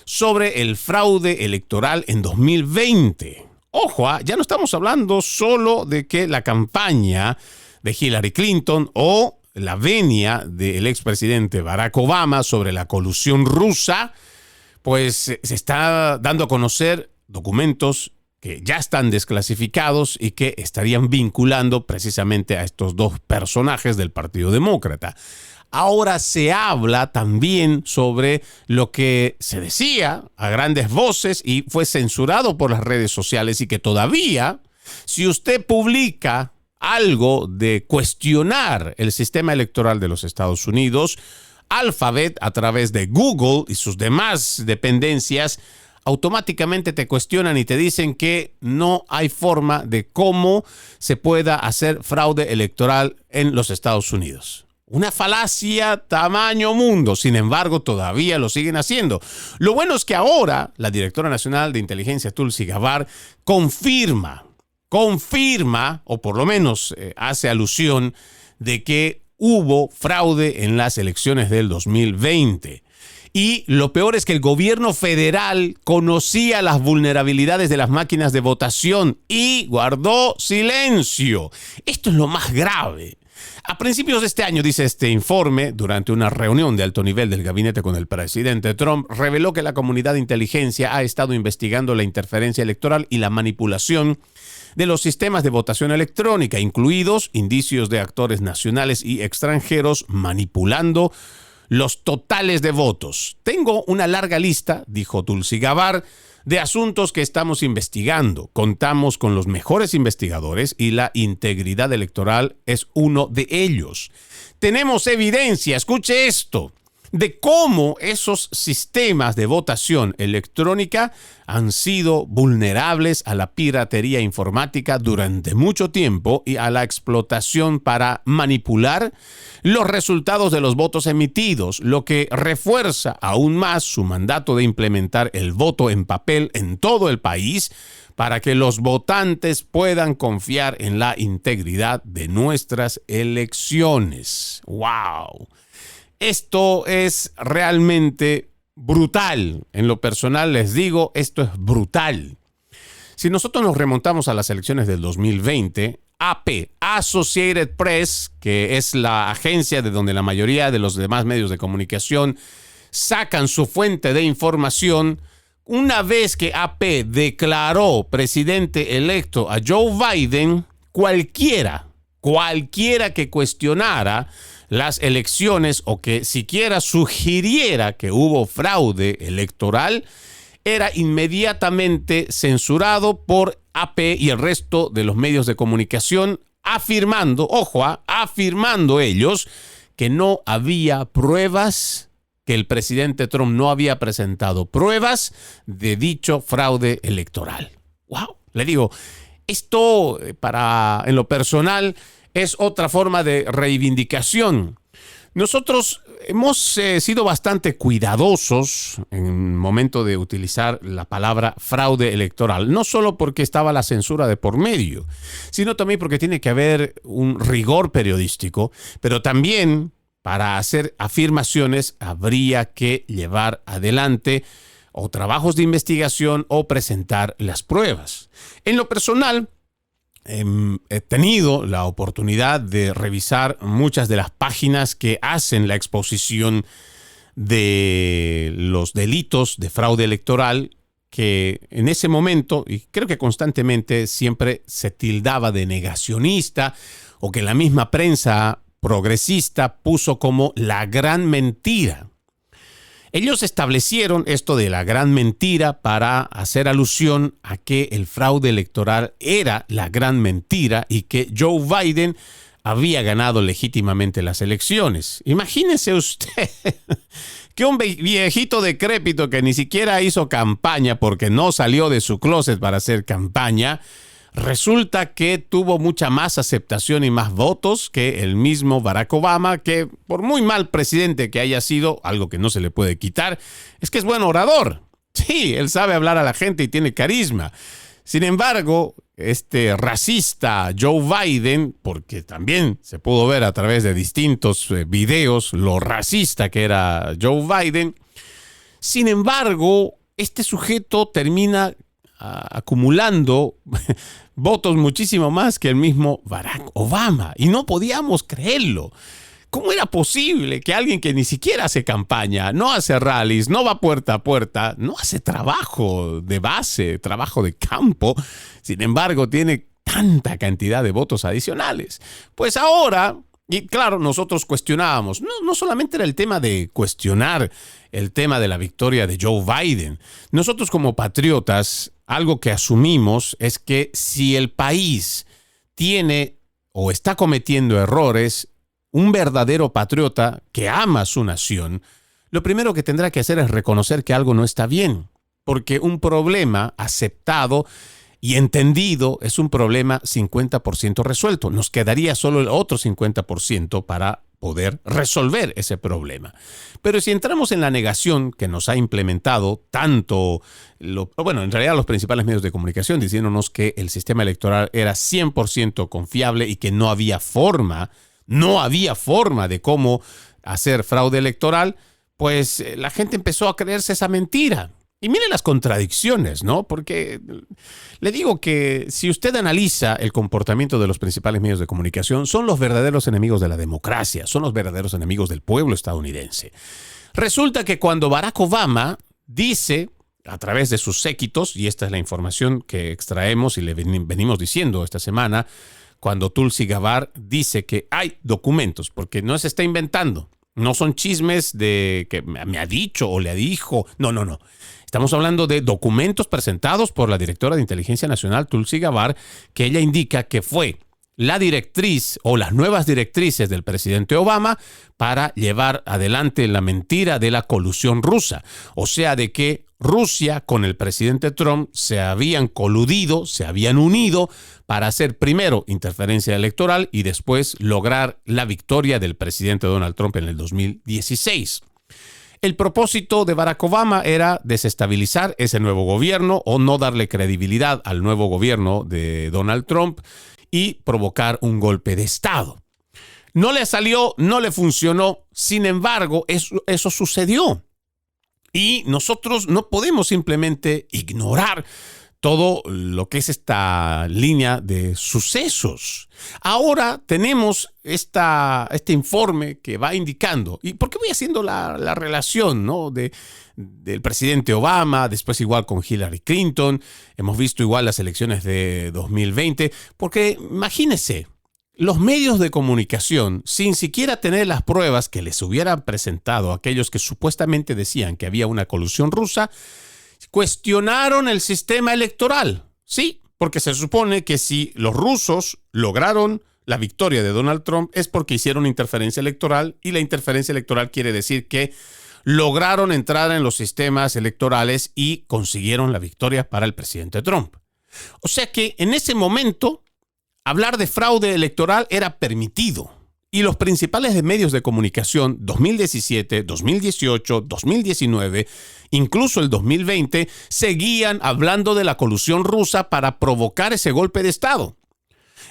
sobre el fraude electoral en 2020. Ojo, ya no estamos hablando solo de que la campaña de Hillary Clinton o la venia del expresidente Barack Obama sobre la colusión rusa, pues se está dando a conocer documentos que ya están desclasificados y que estarían vinculando precisamente a estos dos personajes del Partido Demócrata. Ahora se habla también sobre lo que se decía a grandes voces y fue censurado por las redes sociales y que todavía Si usted publica algo de cuestionar el sistema electoral de los Estados Unidos, Alphabet, a través de Google y sus demás dependencias, automáticamente te cuestionan y te dicen que no hay forma de cómo se pueda hacer fraude electoral en los Estados Unidos. Una falacia tamaño mundo. Sin embargo, todavía lo siguen haciendo. Lo bueno es que ahora la directora nacional de inteligencia, Tulsi Gabbard, confirma, o por lo menos hace alusión de que hubo fraude en las elecciones del 2020. Y lo peor es que el gobierno federal conocía las vulnerabilidades de las máquinas de votación y guardó silencio. Esto es lo más grave. A principios de este año, dice este informe, durante una reunión de alto nivel del gabinete con el presidente Trump, reveló que la comunidad de inteligencia ha estado investigando la interferencia electoral y la manipulación de los sistemas de votación electrónica, incluidos indicios de actores nacionales y extranjeros manipulando los totales de votos. Tengo una larga lista, dijo Tulsi Gabbard, de asuntos que estamos investigando. Contamos con los mejores investigadores y la integridad electoral es uno de ellos. Tenemos evidencia, escuche esto, de cómo esos sistemas de votación electrónica han sido vulnerables a la piratería informática durante mucho tiempo y a la explotación para manipular los resultados de los votos emitidos, lo que refuerza aún más su mandato de implementar el voto en papel en todo el país para que los votantes puedan confiar en la integridad de nuestras elecciones. ¡Wow! Esto es realmente brutal. En lo personal les digo, esto es brutal. Si nosotros nos remontamos a las elecciones del 2020, AP, Associated Press, que es la agencia de donde la mayoría de los demás medios de comunicación sacan su fuente de información, una vez que AP declaró presidente electo a Joe Biden, cualquiera que cuestionara las elecciones o que siquiera sugiriera que hubo fraude electoral era inmediatamente censurado por AP y el resto de los medios de comunicación, afirmando ellos que no había pruebas, que el presidente Trump no había presentado pruebas de dicho fraude electoral. ¡Wow! Le digo, esto en lo personal es otra forma de reivindicación. Nosotros hemos sido bastante cuidadosos en el momento de utilizar la palabra fraude electoral, no solo porque estaba la censura de por medio, sino también porque tiene que haber un rigor periodístico, pero también para hacer afirmaciones habría que llevar adelante o trabajos de investigación o presentar las pruebas. En lo personal, he tenido la oportunidad de revisar muchas de las páginas que hacen la exposición de los delitos de fraude electoral que en ese momento, y creo que constantemente, siempre se tildaba de negacionista o que la misma prensa progresista puso como la gran mentira. Ellos establecieron esto de la gran mentira para hacer alusión a que el fraude electoral era la gran mentira y que Joe Biden había ganado legítimamente las elecciones. Imagínese usted que un viejito decrépito que ni siquiera hizo campaña porque no salió de su closet para hacer campaña, resulta que tuvo mucha más aceptación y más votos que el mismo Barack Obama, que por muy mal presidente que haya sido, algo que no se le puede quitar, es que es buen orador. Sí, él sabe hablar a la gente y tiene carisma. Sin embargo, este racista Joe Biden, porque también se pudo ver a través de distintos videos lo racista que era Joe Biden, sin embargo, este sujeto termina acumulando votos muchísimo más que el mismo Barack Obama. Y no podíamos creerlo. ¿Cómo era posible que alguien que ni siquiera hace campaña, no hace rallies, no va puerta a puerta, no hace trabajo de base, trabajo de campo, sin embargo tiene tanta cantidad de votos adicionales? Pues ahora Y claro, nosotros cuestionábamos, no solamente era el tema de cuestionar el tema de la victoria de Joe Biden. Nosotros como patriotas, algo que asumimos es que si el país tiene o está cometiendo errores, un verdadero patriota que ama a su nación, lo primero que tendrá que hacer es reconocer que algo no está bien, porque un problema aceptado y entendido es un problema 50% resuelto. Nos quedaría solo el otro 50% para poder resolver ese problema. Pero si entramos en la negación que nos ha implementado tanto, en realidad los principales medios de comunicación diciéndonos que el sistema electoral era 100% confiable y que no había forma de cómo hacer fraude electoral, pues la gente empezó a creerse esa mentira. Y mire las contradicciones, ¿no? Porque le digo que si usted analiza el comportamiento de los principales medios de comunicación, son los verdaderos enemigos de la democracia, son los verdaderos enemigos del pueblo estadounidense. Resulta que cuando Barack Obama dice, a través de sus séquitos, y esta es la información que extraemos y le venimos diciendo esta semana, cuando Tulsi Gabbard dice que hay documentos, porque no se está inventando, no son chismes de que me ha dicho o le dijo, no. Estamos hablando de documentos presentados por la directora de Inteligencia Nacional, Tulsi Gabbard, que ella indica que fue la directriz o las nuevas directrices del presidente Obama para llevar adelante la mentira de la colusión rusa. O sea, de que Rusia con el presidente Trump se habían coludido, se habían unido para hacer primero interferencia electoral y después lograr la victoria del presidente Donald Trump en el 2016. El propósito de Barack Obama era desestabilizar ese nuevo gobierno o no darle credibilidad al nuevo gobierno de Donald Trump y provocar un golpe de Estado. No le salió, no le funcionó, sin embargo, eso sucedió. Y nosotros no podemos simplemente ignorar todo lo que es esta línea de sucesos. Ahora tenemos este informe que va indicando, ¿y por qué voy haciendo la relación, ¿no? del presidente Obama, después igual con Hillary Clinton, hemos visto igual las elecciones de 2020, porque imagínense, los medios de comunicación, sin siquiera tener las pruebas que les hubieran presentado aquellos que supuestamente decían que había una colusión rusa, cuestionaron el sistema electoral. Sí, porque se supone que si los rusos lograron la victoria de Donald Trump es porque hicieron interferencia electoral, y la interferencia electoral quiere decir que lograron entrar en los sistemas electorales y consiguieron la victoria para el presidente Trump. O sea que en ese momento hablar de fraude electoral era permitido. Y los principales medios de comunicación, 2017, 2018, 2019, incluso el 2020, seguían hablando de la colusión rusa para provocar ese golpe de Estado.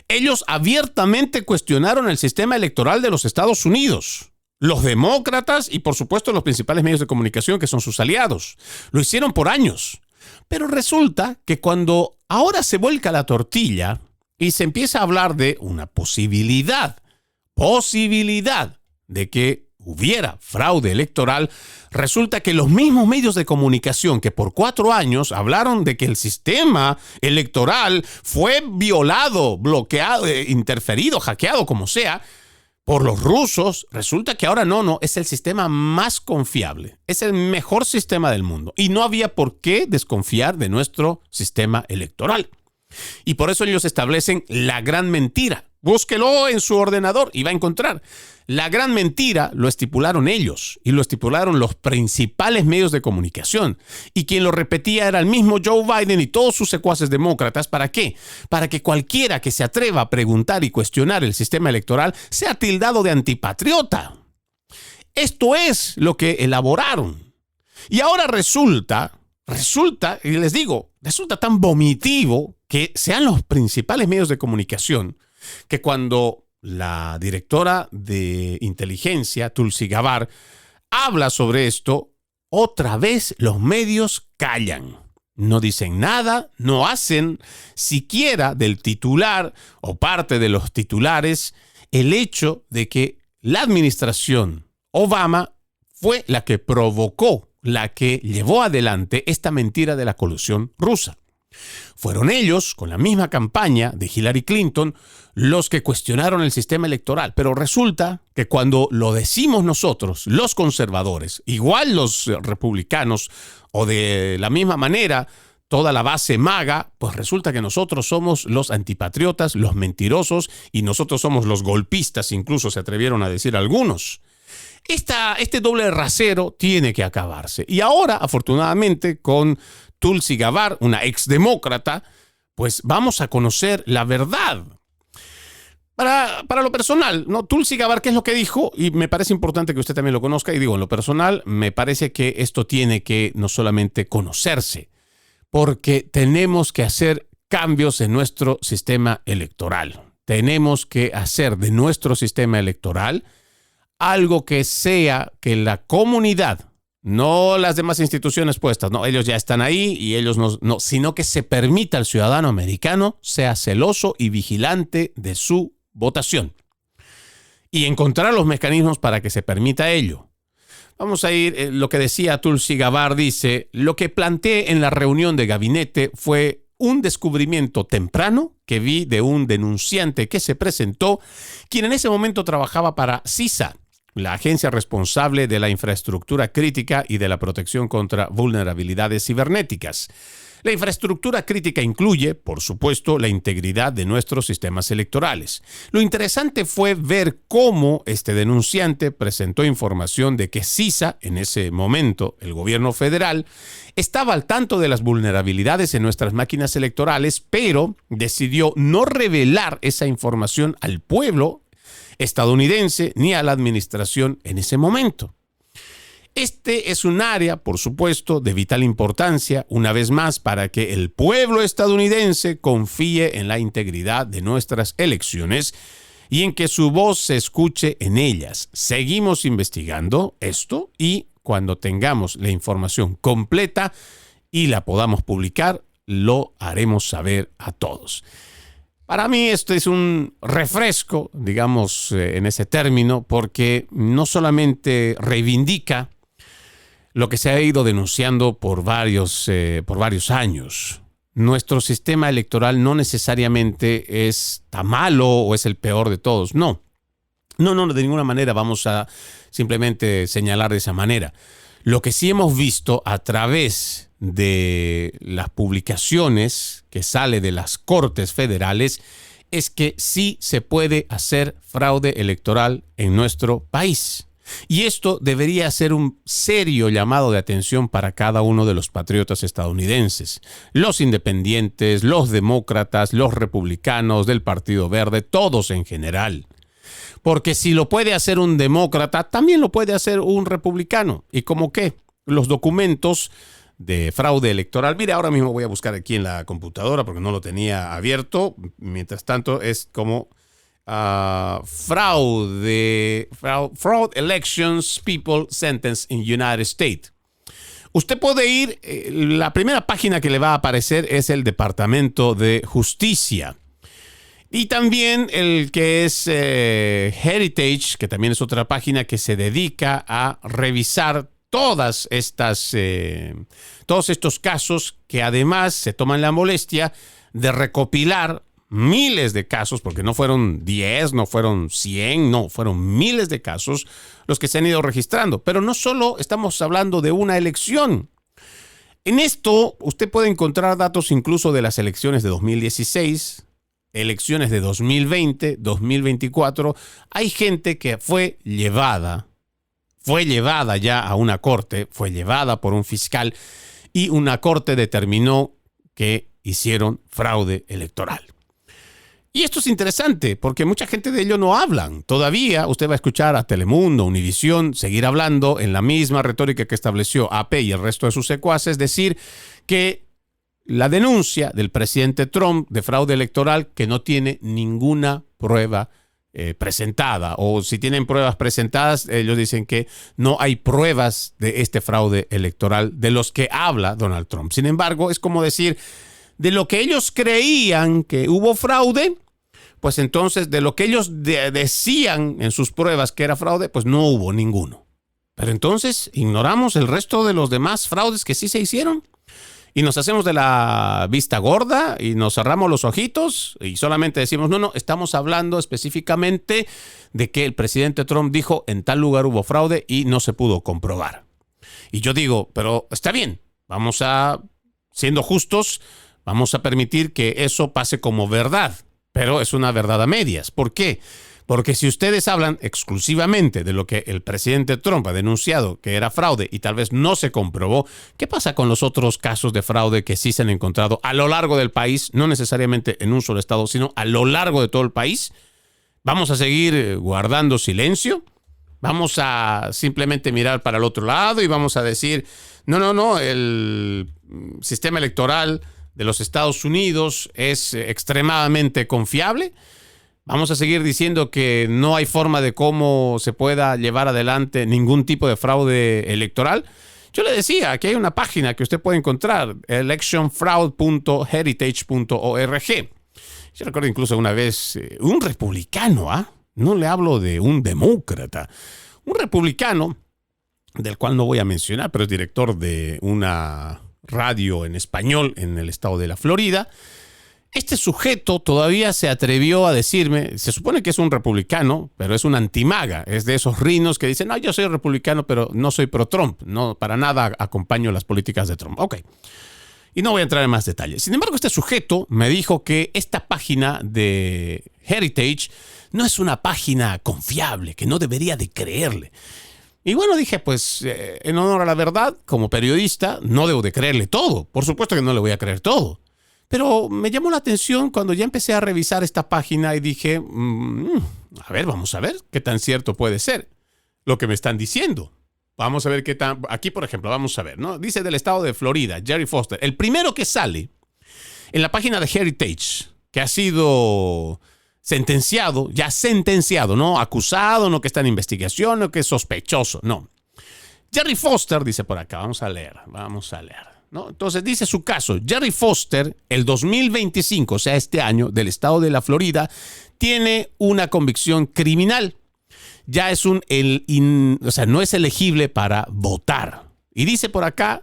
Ellos abiertamente cuestionaron el sistema electoral de los Estados Unidos. Los demócratas y, por supuesto, los principales medios de comunicación que son sus aliados. Lo hicieron por años. Pero resulta que cuando ahora se vuelca la tortilla y se empieza a hablar de una posibilidad de que hubiera fraude electoral, resulta que los mismos medios de comunicación que por 4 años hablaron de que el sistema electoral fue violado, bloqueado, interferido, hackeado, como sea, por los rusos, resulta que ahora no, es el sistema más confiable, es el mejor sistema del mundo y no había por qué desconfiar de nuestro sistema electoral. Y por eso ellos establecen la gran mentira. Búsquelo en su ordenador y va a encontrar. La gran mentira lo estipularon ellos y lo estipularon los principales medios de comunicación. Y quien lo repetía era el mismo Joe Biden y todos sus secuaces demócratas. ¿Para qué? Para que cualquiera que se atreva a preguntar y cuestionar el sistema electoral sea tildado de antipatriota. Esto es lo que elaboraron. Y ahora resulta, y les digo, resulta tan vomitivo que sean los principales medios de comunicación que cuando la directora de inteligencia, Tulsi Gabbard, habla sobre esto, otra vez los medios callan. No dicen nada, no hacen siquiera del titular o parte de los titulares el hecho de que la administración Obama fue la que provocó, la que llevó adelante esta mentira de la colusión rusa. Fueron ellos, con la misma campaña de Hillary Clinton, los que cuestionaron el sistema electoral. Pero resulta que cuando lo decimos nosotros, los conservadores, igual los republicanos, o de la misma manera toda la base MAGA, pues resulta que nosotros somos los antipatriotas, los mentirosos, y nosotros somos los golpistas, incluso se atrevieron a decir algunos. Este doble rasero tiene que acabarse. Y ahora, afortunadamente, con Tulsi Gabbard, una exdemócrata, pues vamos a conocer la verdad. Para lo personal, ¿no? Tulsi Gabbard, ¿qué es lo que dijo? Y me parece importante que usted también lo conozca. Y digo, en lo personal, me parece que esto tiene que no solamente conocerse, porque tenemos que hacer cambios en nuestro sistema electoral. Tenemos que hacer de nuestro sistema electoral algo que sea que la comunidad, no las demás instituciones puestas, no, ellos ya están ahí y ellos no, sino que se permita al ciudadano americano sea celoso y vigilante de su votación y encontrar los mecanismos para que se permita ello. Vamos a ir, lo que decía Tulsi Gabbard dice, lo que planteé en la reunión de gabinete fue un descubrimiento temprano que vi de un denunciante que se presentó, quien en ese momento trabajaba para CISA, la agencia responsable de la infraestructura crítica y de la protección contra vulnerabilidades cibernéticas. La infraestructura crítica incluye, por supuesto, la integridad de nuestros sistemas electorales. Lo interesante fue ver cómo este denunciante presentó información de que CISA, en ese momento, el gobierno federal, estaba al tanto de las vulnerabilidades en nuestras máquinas electorales, pero decidió no revelar esa información al pueblo estadounidense ni a la administración en ese momento. Este es un área, por supuesto, de vital importancia, una vez más, para que el pueblo estadounidense confíe en la integridad de nuestras elecciones y en que su voz se escuche en ellas. Seguimos investigando esto y cuando tengamos la información completa y la podamos publicar, lo haremos saber a todos. Para mí esto es un refresco, digamos, en ese término, porque no solamente reivindica lo que se ha ido denunciando por varios años. Nuestro sistema electoral no necesariamente está malo o es el peor de todos. No, de ninguna manera vamos a simplemente señalar de esa manera. Lo que sí hemos visto a través de las publicaciones que sale de las Cortes Federales es que sí se puede hacer fraude electoral en nuestro país. Y esto debería ser un serio llamado de atención para cada uno de los patriotas estadounidenses. Los independientes, los demócratas, los republicanos del Partido Verde, todos en general. Porque si lo puede hacer un demócrata, también lo puede hacer un republicano. ¿Y cómo qué? Los documentos de fraude electoral. Mire, ahora mismo voy a buscar aquí en la computadora porque no lo tenía abierto. Mientras tanto, es como fraud elections people sentenced in United States. Usted puede ir, la primera página que le va a aparecer es el Departamento de Justicia. Y también el que es Heritage, que también es otra página que se dedica a revisar todos estos casos, que además se toman la molestia de recopilar miles de casos, porque no fueron 10, no fueron 100, no, fueron miles de casos los que se han ido registrando. Pero no solo estamos hablando de una elección. En esto usted puede encontrar datos incluso de las elecciones de 2016, elecciones de 2020, 2024. Hay gente que fue llevada ya a una corte, fue llevada por un fiscal y una corte determinó que hicieron fraude electoral. Y esto es interesante porque mucha gente de ello no hablan. Todavía usted va a escuchar a Telemundo, Univisión, seguir hablando en la misma retórica que estableció AP y el resto de sus secuaces, decir que la denuncia del presidente Trump de fraude electoral que no tiene ninguna prueba presentada, o si tienen pruebas presentadas, ellos dicen que no hay pruebas de este fraude electoral de los que habla Donald Trump. Sin embargo, es como decir, de lo que ellos creían que hubo fraude, pues entonces de lo que ellos decían en sus pruebas que era fraude, pues no hubo ninguno. Pero entonces ignoramos el resto de los demás fraudes que sí se hicieron. y nos hacemos de la vista gorda y nos cerramos los ojitos y solamente decimos, no, estamos hablando específicamente de que el presidente Trump dijo en tal lugar hubo fraude y no se pudo comprobar. Y yo digo, pero está bien, siendo justos, vamos a permitir que eso pase como verdad, pero es una verdad a medias. ¿Por qué? Porque si ustedes hablan exclusivamente de lo que el presidente Trump ha denunciado que era fraude y tal vez no se comprobó, ¿qué pasa con los otros casos de fraude que sí se han encontrado a lo largo del país? No necesariamente en un solo estado, sino a lo largo de todo el país. ¿Vamos a seguir guardando silencio? ¿Vamos a simplemente mirar para el otro lado y vamos a decir, no, el sistema electoral de los Estados Unidos es extremadamente confiable? ¿Vamos a seguir diciendo que no hay forma de cómo se pueda llevar adelante ningún tipo de fraude electoral? Yo le decía que hay una página que usted puede encontrar, electionfraud.heritage.org. Yo recuerdo incluso una vez un republicano, no le hablo de un demócrata, un republicano del cual no voy a mencionar, pero es director de una radio en español en el estado de la Florida. Este sujeto todavía se atrevió a decirme, se supone que es un republicano, pero es un antimaga, es de esos rinos que dicen, no, yo soy republicano, pero no soy pro-Trump, no, para nada acompaño las políticas de Trump. Ok, y no voy a entrar en más detalles. Sin embargo, este sujeto me dijo que esta página de Heritage no es una página confiable, que no debería de creerle. Y bueno, dije, pues, en honor a la verdad, como periodista, no debo de creerle todo. Por supuesto que no le voy a creer todo. Pero me llamó la atención cuando ya empecé a revisar esta página y dije, a ver, vamos a ver qué tan cierto puede ser lo que me están diciendo. Vamos a ver qué tan... Aquí, por ejemplo, vamos a ver, ¿no? Dice del estado de Florida, Jerry Foster. El primero que sale en la página de Heritage, que ha sido sentenciado, no acusado, no que está en investigación, no que es sospechoso, no. Jerry Foster, dice por acá, vamos a leer. ¿No? Entonces dice su caso, Jerry Foster, el 2025, o sea, este año, del estado de la Florida, tiene una convicción criminal. Ya es no es elegible para votar. Y dice por acá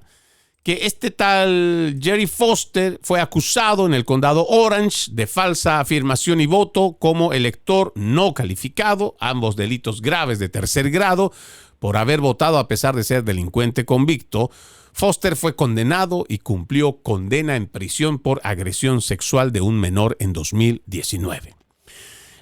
que este tal Jerry Foster fue acusado en el condado Orange de falsa afirmación y voto como elector no calificado, ambos delitos graves de tercer grado, por haber votado a pesar de ser delincuente convicto. Foster fue condenado y cumplió condena en prisión por agresión sexual de un menor en 2019.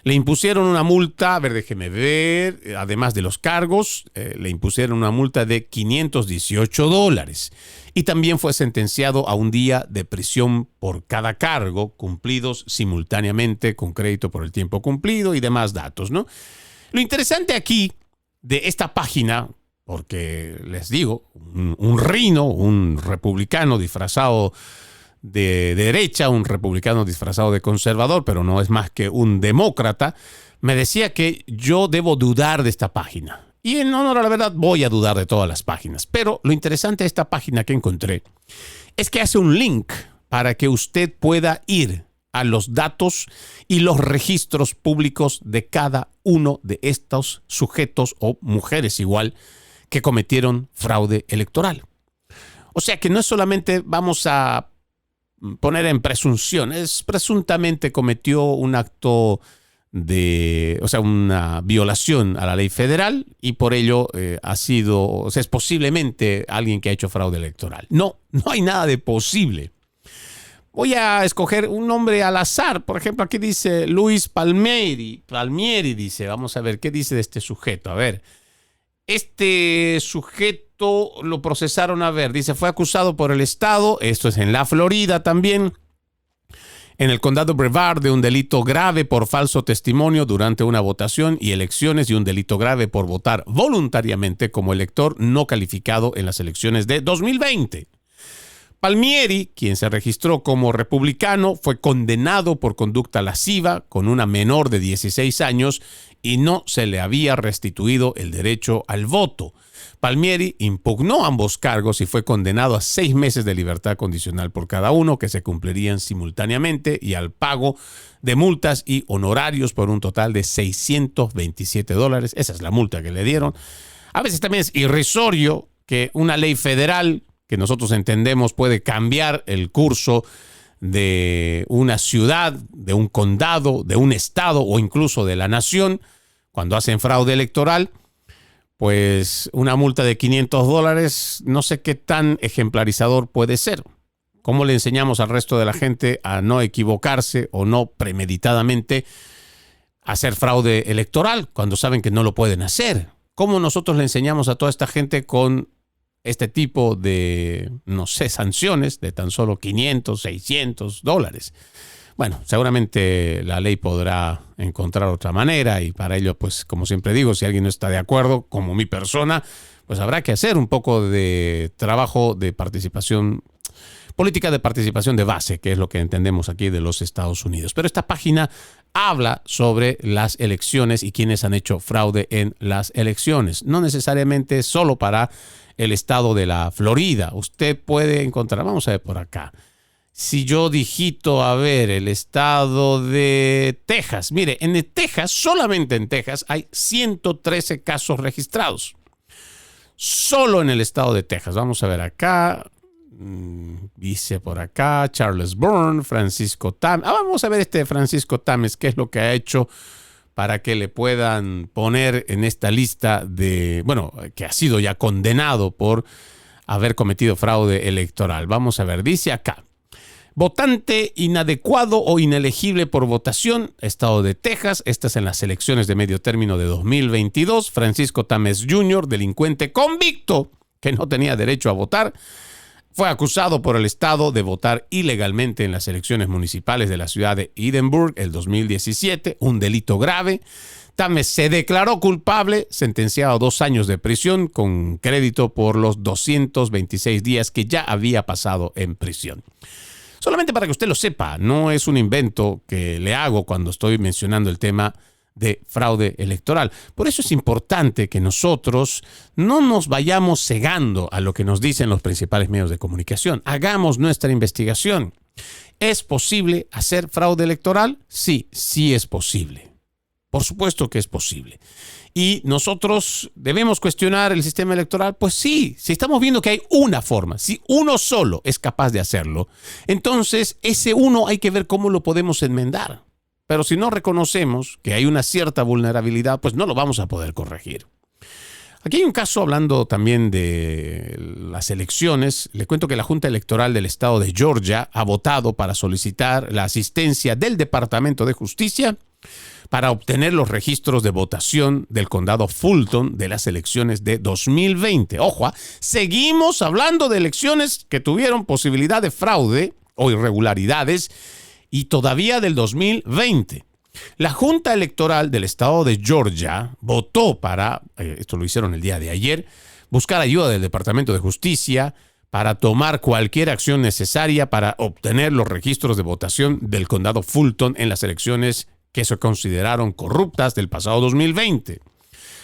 Le impusieron una multa, déjeme ver, además de los cargos, le impusieron una multa de $518 y también fue sentenciado a un día de prisión por cada cargo, cumplidos simultáneamente con crédito por el tiempo cumplido y demás datos, ¿no? Lo interesante aquí de esta página, porque les digo, un rino, un republicano disfrazado de derecha, un republicano disfrazado de conservador, pero no es más que un demócrata, me decía que yo debo dudar de esta página. Y en honor a la verdad voy a dudar de todas las páginas. Pero lo interesante de esta página que encontré es que hace un link para que usted pueda ir a los datos y los registros públicos de cada uno de estos sujetos o mujeres igual que cometieron fraude electoral. O sea que no es solamente vamos a poner en presunción, es presuntamente cometió un acto una violación a la ley federal y por ello es posiblemente alguien que ha hecho fraude electoral. No hay nada de posible. Voy a escoger un nombre al azar. Por ejemplo, aquí dice Luis Palmieri dice, vamos a ver, ¿qué dice de este sujeto? A ver, este sujeto lo procesaron, dice, fue acusado por el Estado, esto es en la Florida también, en el condado Brevard, de un delito grave por falso testimonio durante una votación y elecciones y un delito grave por votar voluntariamente como elector no calificado en las elecciones de 2020. Palmieri, quien se registró como republicano, fue condenado por conducta lasciva con una menor de 16 años y no se le había restituido el derecho al voto. Palmieri impugnó ambos cargos y fue condenado a 6 meses de libertad condicional por cada uno, que se cumplirían simultáneamente, y al pago de multas y honorarios por un total de $627. Esa es la multa que le dieron. A veces también es irrisorio que una ley federal que nosotros entendemos puede cambiar el curso de una ciudad, de un condado, de un estado o incluso de la nación, cuando hacen fraude electoral, pues una multa de $500, no sé qué tan ejemplarizador puede ser. ¿Cómo le enseñamos al resto de la gente a no equivocarse o no premeditadamente hacer fraude electoral cuando saben que no lo pueden hacer? ¿Cómo nosotros le enseñamos a toda esta gente con este tipo de, no sé, sanciones de tan solo $500, $600? Bueno, seguramente la ley podrá encontrar otra manera y para ello, pues, como siempre digo, si alguien no está de acuerdo, como mi persona, pues habrá que hacer un poco de trabajo de participación, política de participación de base, que es lo que entendemos aquí de los Estados Unidos. Pero esta página habla sobre las elecciones y quienes han hecho fraude en las elecciones. No necesariamente solo para el estado de la Florida. Usted puede encontrar, vamos a ver por acá. Si yo digito, a ver, el estado de Texas. Mire, en Texas, solamente en Texas, hay 113 casos registrados. Solo en el estado de Texas. Vamos a ver acá. Dice por acá Charles Byrne, Francisco Tames. Vamos a ver este Francisco Tames, qué es lo que ha hecho para que le puedan poner en esta lista de, bueno, que ha sido ya condenado por haber cometido fraude electoral. Vamos a ver, dice acá: votante inadecuado o inelegible por votación, estado de Texas. Estas en las elecciones de medio término de 2022. Francisco Tames Jr., delincuente convicto que no tenía derecho a votar, fue acusado por el Estado de votar ilegalmente en las elecciones municipales de la ciudad de Edinburgh el 2017, un delito grave. Tames se declaró culpable, sentenciado a 2 años de prisión con crédito por los 226 días que ya había pasado en prisión. Solamente para que usted lo sepa, no es un invento que le hago cuando estoy mencionando el tema de fraude electoral. Por eso es importante que nosotros no nos vayamos cegando a lo que nos dicen los principales medios de comunicación. Hagamos nuestra investigación. ¿Es posible hacer fraude electoral? Sí, sí es posible. Por supuesto que es posible. ¿Y nosotros debemos cuestionar el sistema electoral? Pues sí, si estamos viendo que hay una forma, si uno solo es capaz de hacerlo, entonces ese uno hay que ver cómo lo podemos enmendar. Pero si no reconocemos que hay una cierta vulnerabilidad, pues no lo vamos a poder corregir. Aquí hay un caso hablando también de las elecciones. Le cuento que la Junta Electoral del Estado de Georgia ha votado para solicitar la asistencia del Departamento de Justicia para obtener los registros de votación del condado Fulton de las elecciones de 2020. Ojo, seguimos hablando de elecciones que tuvieron posibilidad de fraude o irregularidades y todavía del 2020. La Junta Electoral del Estado de Georgia votó para, esto lo hicieron el día de ayer, buscar ayuda del Departamento de Justicia para tomar cualquier acción necesaria para obtener los registros de votación del condado Fulton en las elecciones que se consideraron corruptas del pasado 2020.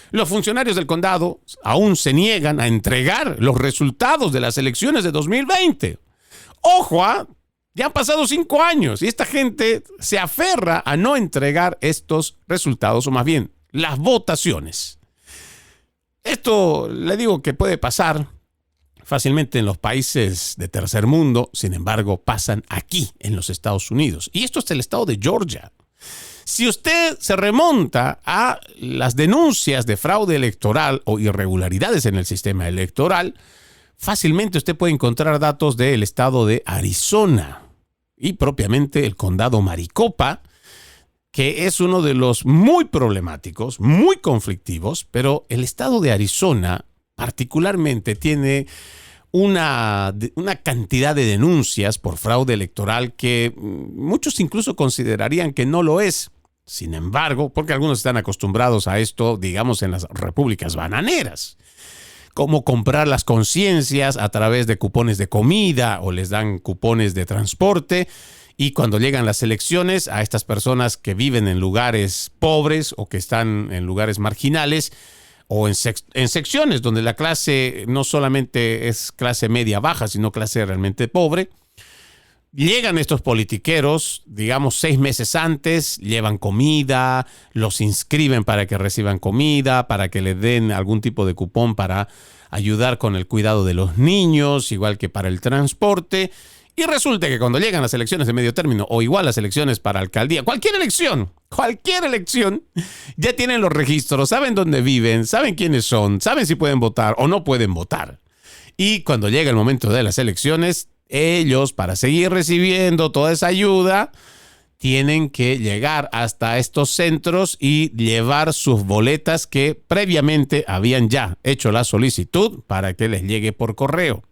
Los funcionarios del condado aún se niegan a entregar los resultados de las elecciones de 2020. Ojo, ya han pasado 5 años y esta gente se aferra a no entregar estos resultados, o más bien, las votaciones. Esto le digo que puede pasar fácilmente en los países de tercer mundo, sin embargo, pasan aquí, en los Estados Unidos. Y esto es el estado de Georgia. Si usted se remonta a las denuncias de fraude electoral o irregularidades en el sistema electoral, fácilmente usted puede encontrar datos del estado de Arizona y propiamente el condado Maricopa, que es uno de los muy problemáticos, muy conflictivos, pero el estado de Arizona particularmente tiene una cantidad de denuncias por fraude electoral que muchos incluso considerarían que no lo es. Sin embargo, porque algunos están acostumbrados a esto, digamos, en las repúblicas bananeras, como comprar las conciencias a través de cupones de comida o les dan cupones de transporte, y cuando llegan las elecciones a estas personas que viven en lugares pobres o que están en lugares marginales o en secciones donde la clase no solamente es clase media baja, sino clase realmente pobre, llegan estos politiqueros, digamos 6 meses antes, llevan comida, los inscriben para que reciban comida, para que les den algún tipo de cupón para ayudar con el cuidado de los niños, igual que para el transporte. Y resulta que cuando llegan las elecciones de medio término o igual las elecciones para alcaldía, cualquier elección, ya tienen los registros, saben dónde viven, saben quiénes son, saben si pueden votar o no pueden votar. Y cuando llega el momento de las elecciones, ellos, para seguir recibiendo toda esa ayuda, tienen que llegar hasta estos centros y llevar sus boletas que previamente habían ya hecho la solicitud para que les llegue por correo.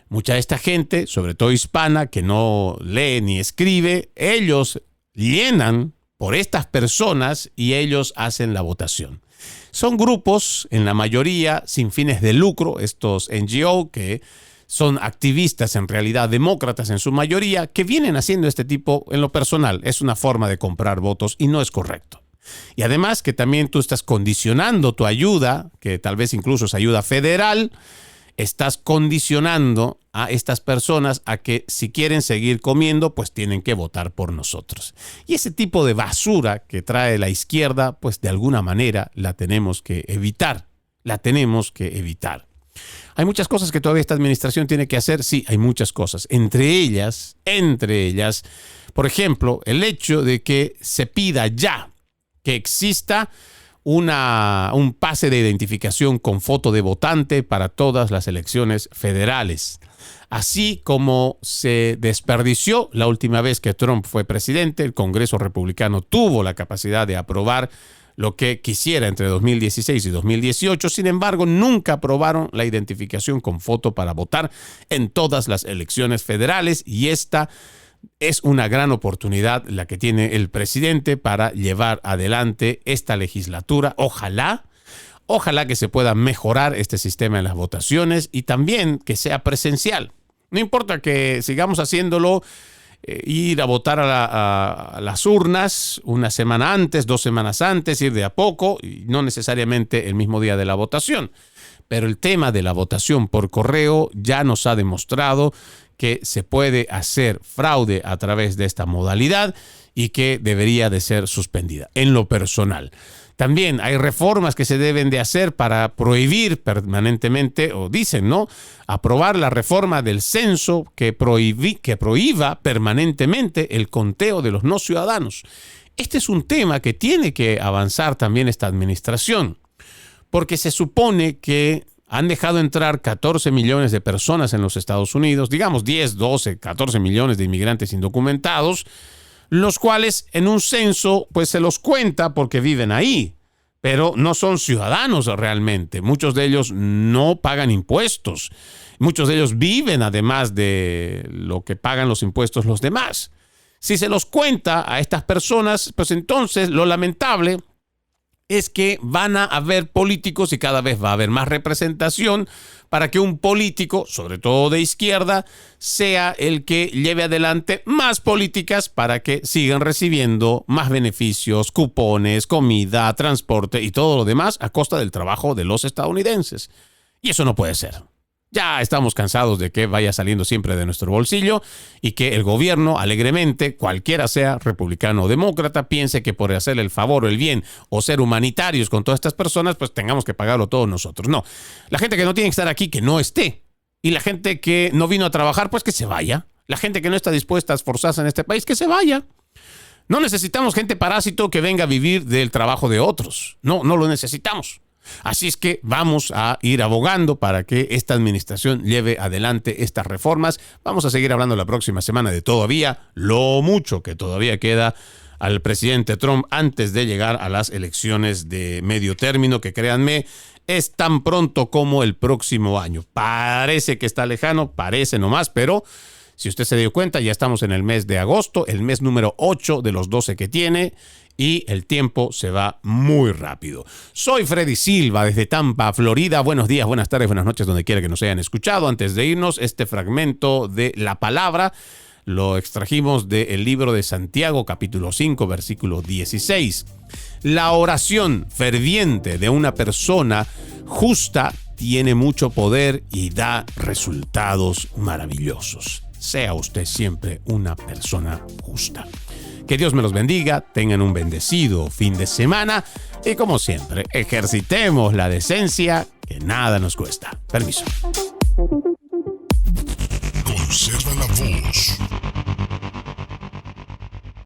Mucha de esta gente, sobre todo hispana, que no lee ni escribe, ellos llenan por estas personas y ellos hacen la votación. Son grupos, en la mayoría, sin fines de lucro, estos NGO, que son activistas, en realidad demócratas en su mayoría, que vienen haciendo este tipo en lo personal. Es una forma de comprar votos y no es correcto. Y además que también tú estás condicionando tu ayuda, que tal vez incluso es ayuda federal, estás condicionando a estas personas a que si quieren seguir comiendo, pues tienen que votar por nosotros. Y ese tipo de basura que trae la izquierda, pues de alguna manera la tenemos que evitar. ¿Hay muchas cosas que todavía esta administración tiene que hacer? Sí, hay muchas cosas. Entre ellas, por ejemplo, el hecho de que se pida ya que exista un pase de identificación con foto de votante para todas las elecciones federales. Así como se desperdició la última vez que Trump fue presidente, el Congreso republicano tuvo la capacidad de aprobar lo que quisiera entre 2016 y 2018. Sin embargo, nunca aprobaron la identificación con foto para votar en todas las elecciones federales, y esta es una gran oportunidad la que tiene el presidente para llevar adelante esta legislatura. Ojalá que se pueda mejorar este sistema en las votaciones y también que sea presencial. No importa que sigamos haciéndolo, ir a votar a las urnas una semana antes, 2 semanas antes, ir de a poco, y no necesariamente el mismo día de la votación. Pero el tema de la votación por correo ya nos ha demostrado que se puede hacer fraude a través de esta modalidad y que debería de ser suspendida en lo personal. También hay reformas que se deben de hacer para prohibir permanentemente, o dicen, ¿no?, aprobar la reforma del censo que prohíba permanentemente el conteo de los no ciudadanos. Este es un tema que tiene que avanzar también esta administración, porque se supone que han dejado entrar 14 millones de personas en los Estados Unidos, digamos 10, 12, 14 millones de inmigrantes indocumentados, los cuales en un censo pues se los cuenta porque viven ahí, pero no son ciudadanos realmente. Muchos de ellos no pagan impuestos. Muchos de ellos viven además de lo que pagan los impuestos los demás. Si se los cuenta a estas personas, pues entonces lo lamentable es que van a haber políticos y cada vez va a haber más representación para que un político, sobre todo de izquierda, sea el que lleve adelante más políticas para que sigan recibiendo más beneficios, cupones, comida, transporte y todo lo demás a costa del trabajo de los estadounidenses. Y eso no puede ser. Ya estamos cansados de que vaya saliendo siempre de nuestro bolsillo y que el gobierno alegremente, cualquiera sea, republicano o demócrata, piense que por hacerle el favor o el bien o ser humanitarios con todas estas personas, pues tengamos que pagarlo todos nosotros. No, la gente que no tiene que estar aquí, que no esté. Y la gente que no vino a trabajar, pues que se vaya. La gente que no está dispuesta a esforzarse en este país, que se vaya. No necesitamos gente parásito que venga a vivir del trabajo de otros. No lo necesitamos. Así es que vamos a ir abogando para que esta administración lleve adelante estas reformas. Vamos a seguir hablando la próxima semana de todavía lo mucho que todavía queda al presidente Trump antes de llegar a las elecciones de medio término, que créanme, es tan pronto como el próximo año. Parece que está lejano, parece nomás, pero si usted se dio cuenta, ya estamos en el mes de agosto, el mes número 8 de los 12 que tiene, y el tiempo se va muy rápido. Soy Freddy Silva desde Tampa, Florida. Buenos días, buenas tardes, buenas noches, donde quiera que nos hayan escuchado. Antes de irnos, este fragmento de la palabra lo extrajimos del libro de Santiago, capítulo 5, versículo 16. La oración ferviente de una persona justa tiene mucho poder y da resultados maravillosos. sea usted siempre una persona justa. Que Dios me los bendiga, tengan un bendecido fin de semana y como siempre, ejercitemos la decencia que nada nos cuesta. Permiso.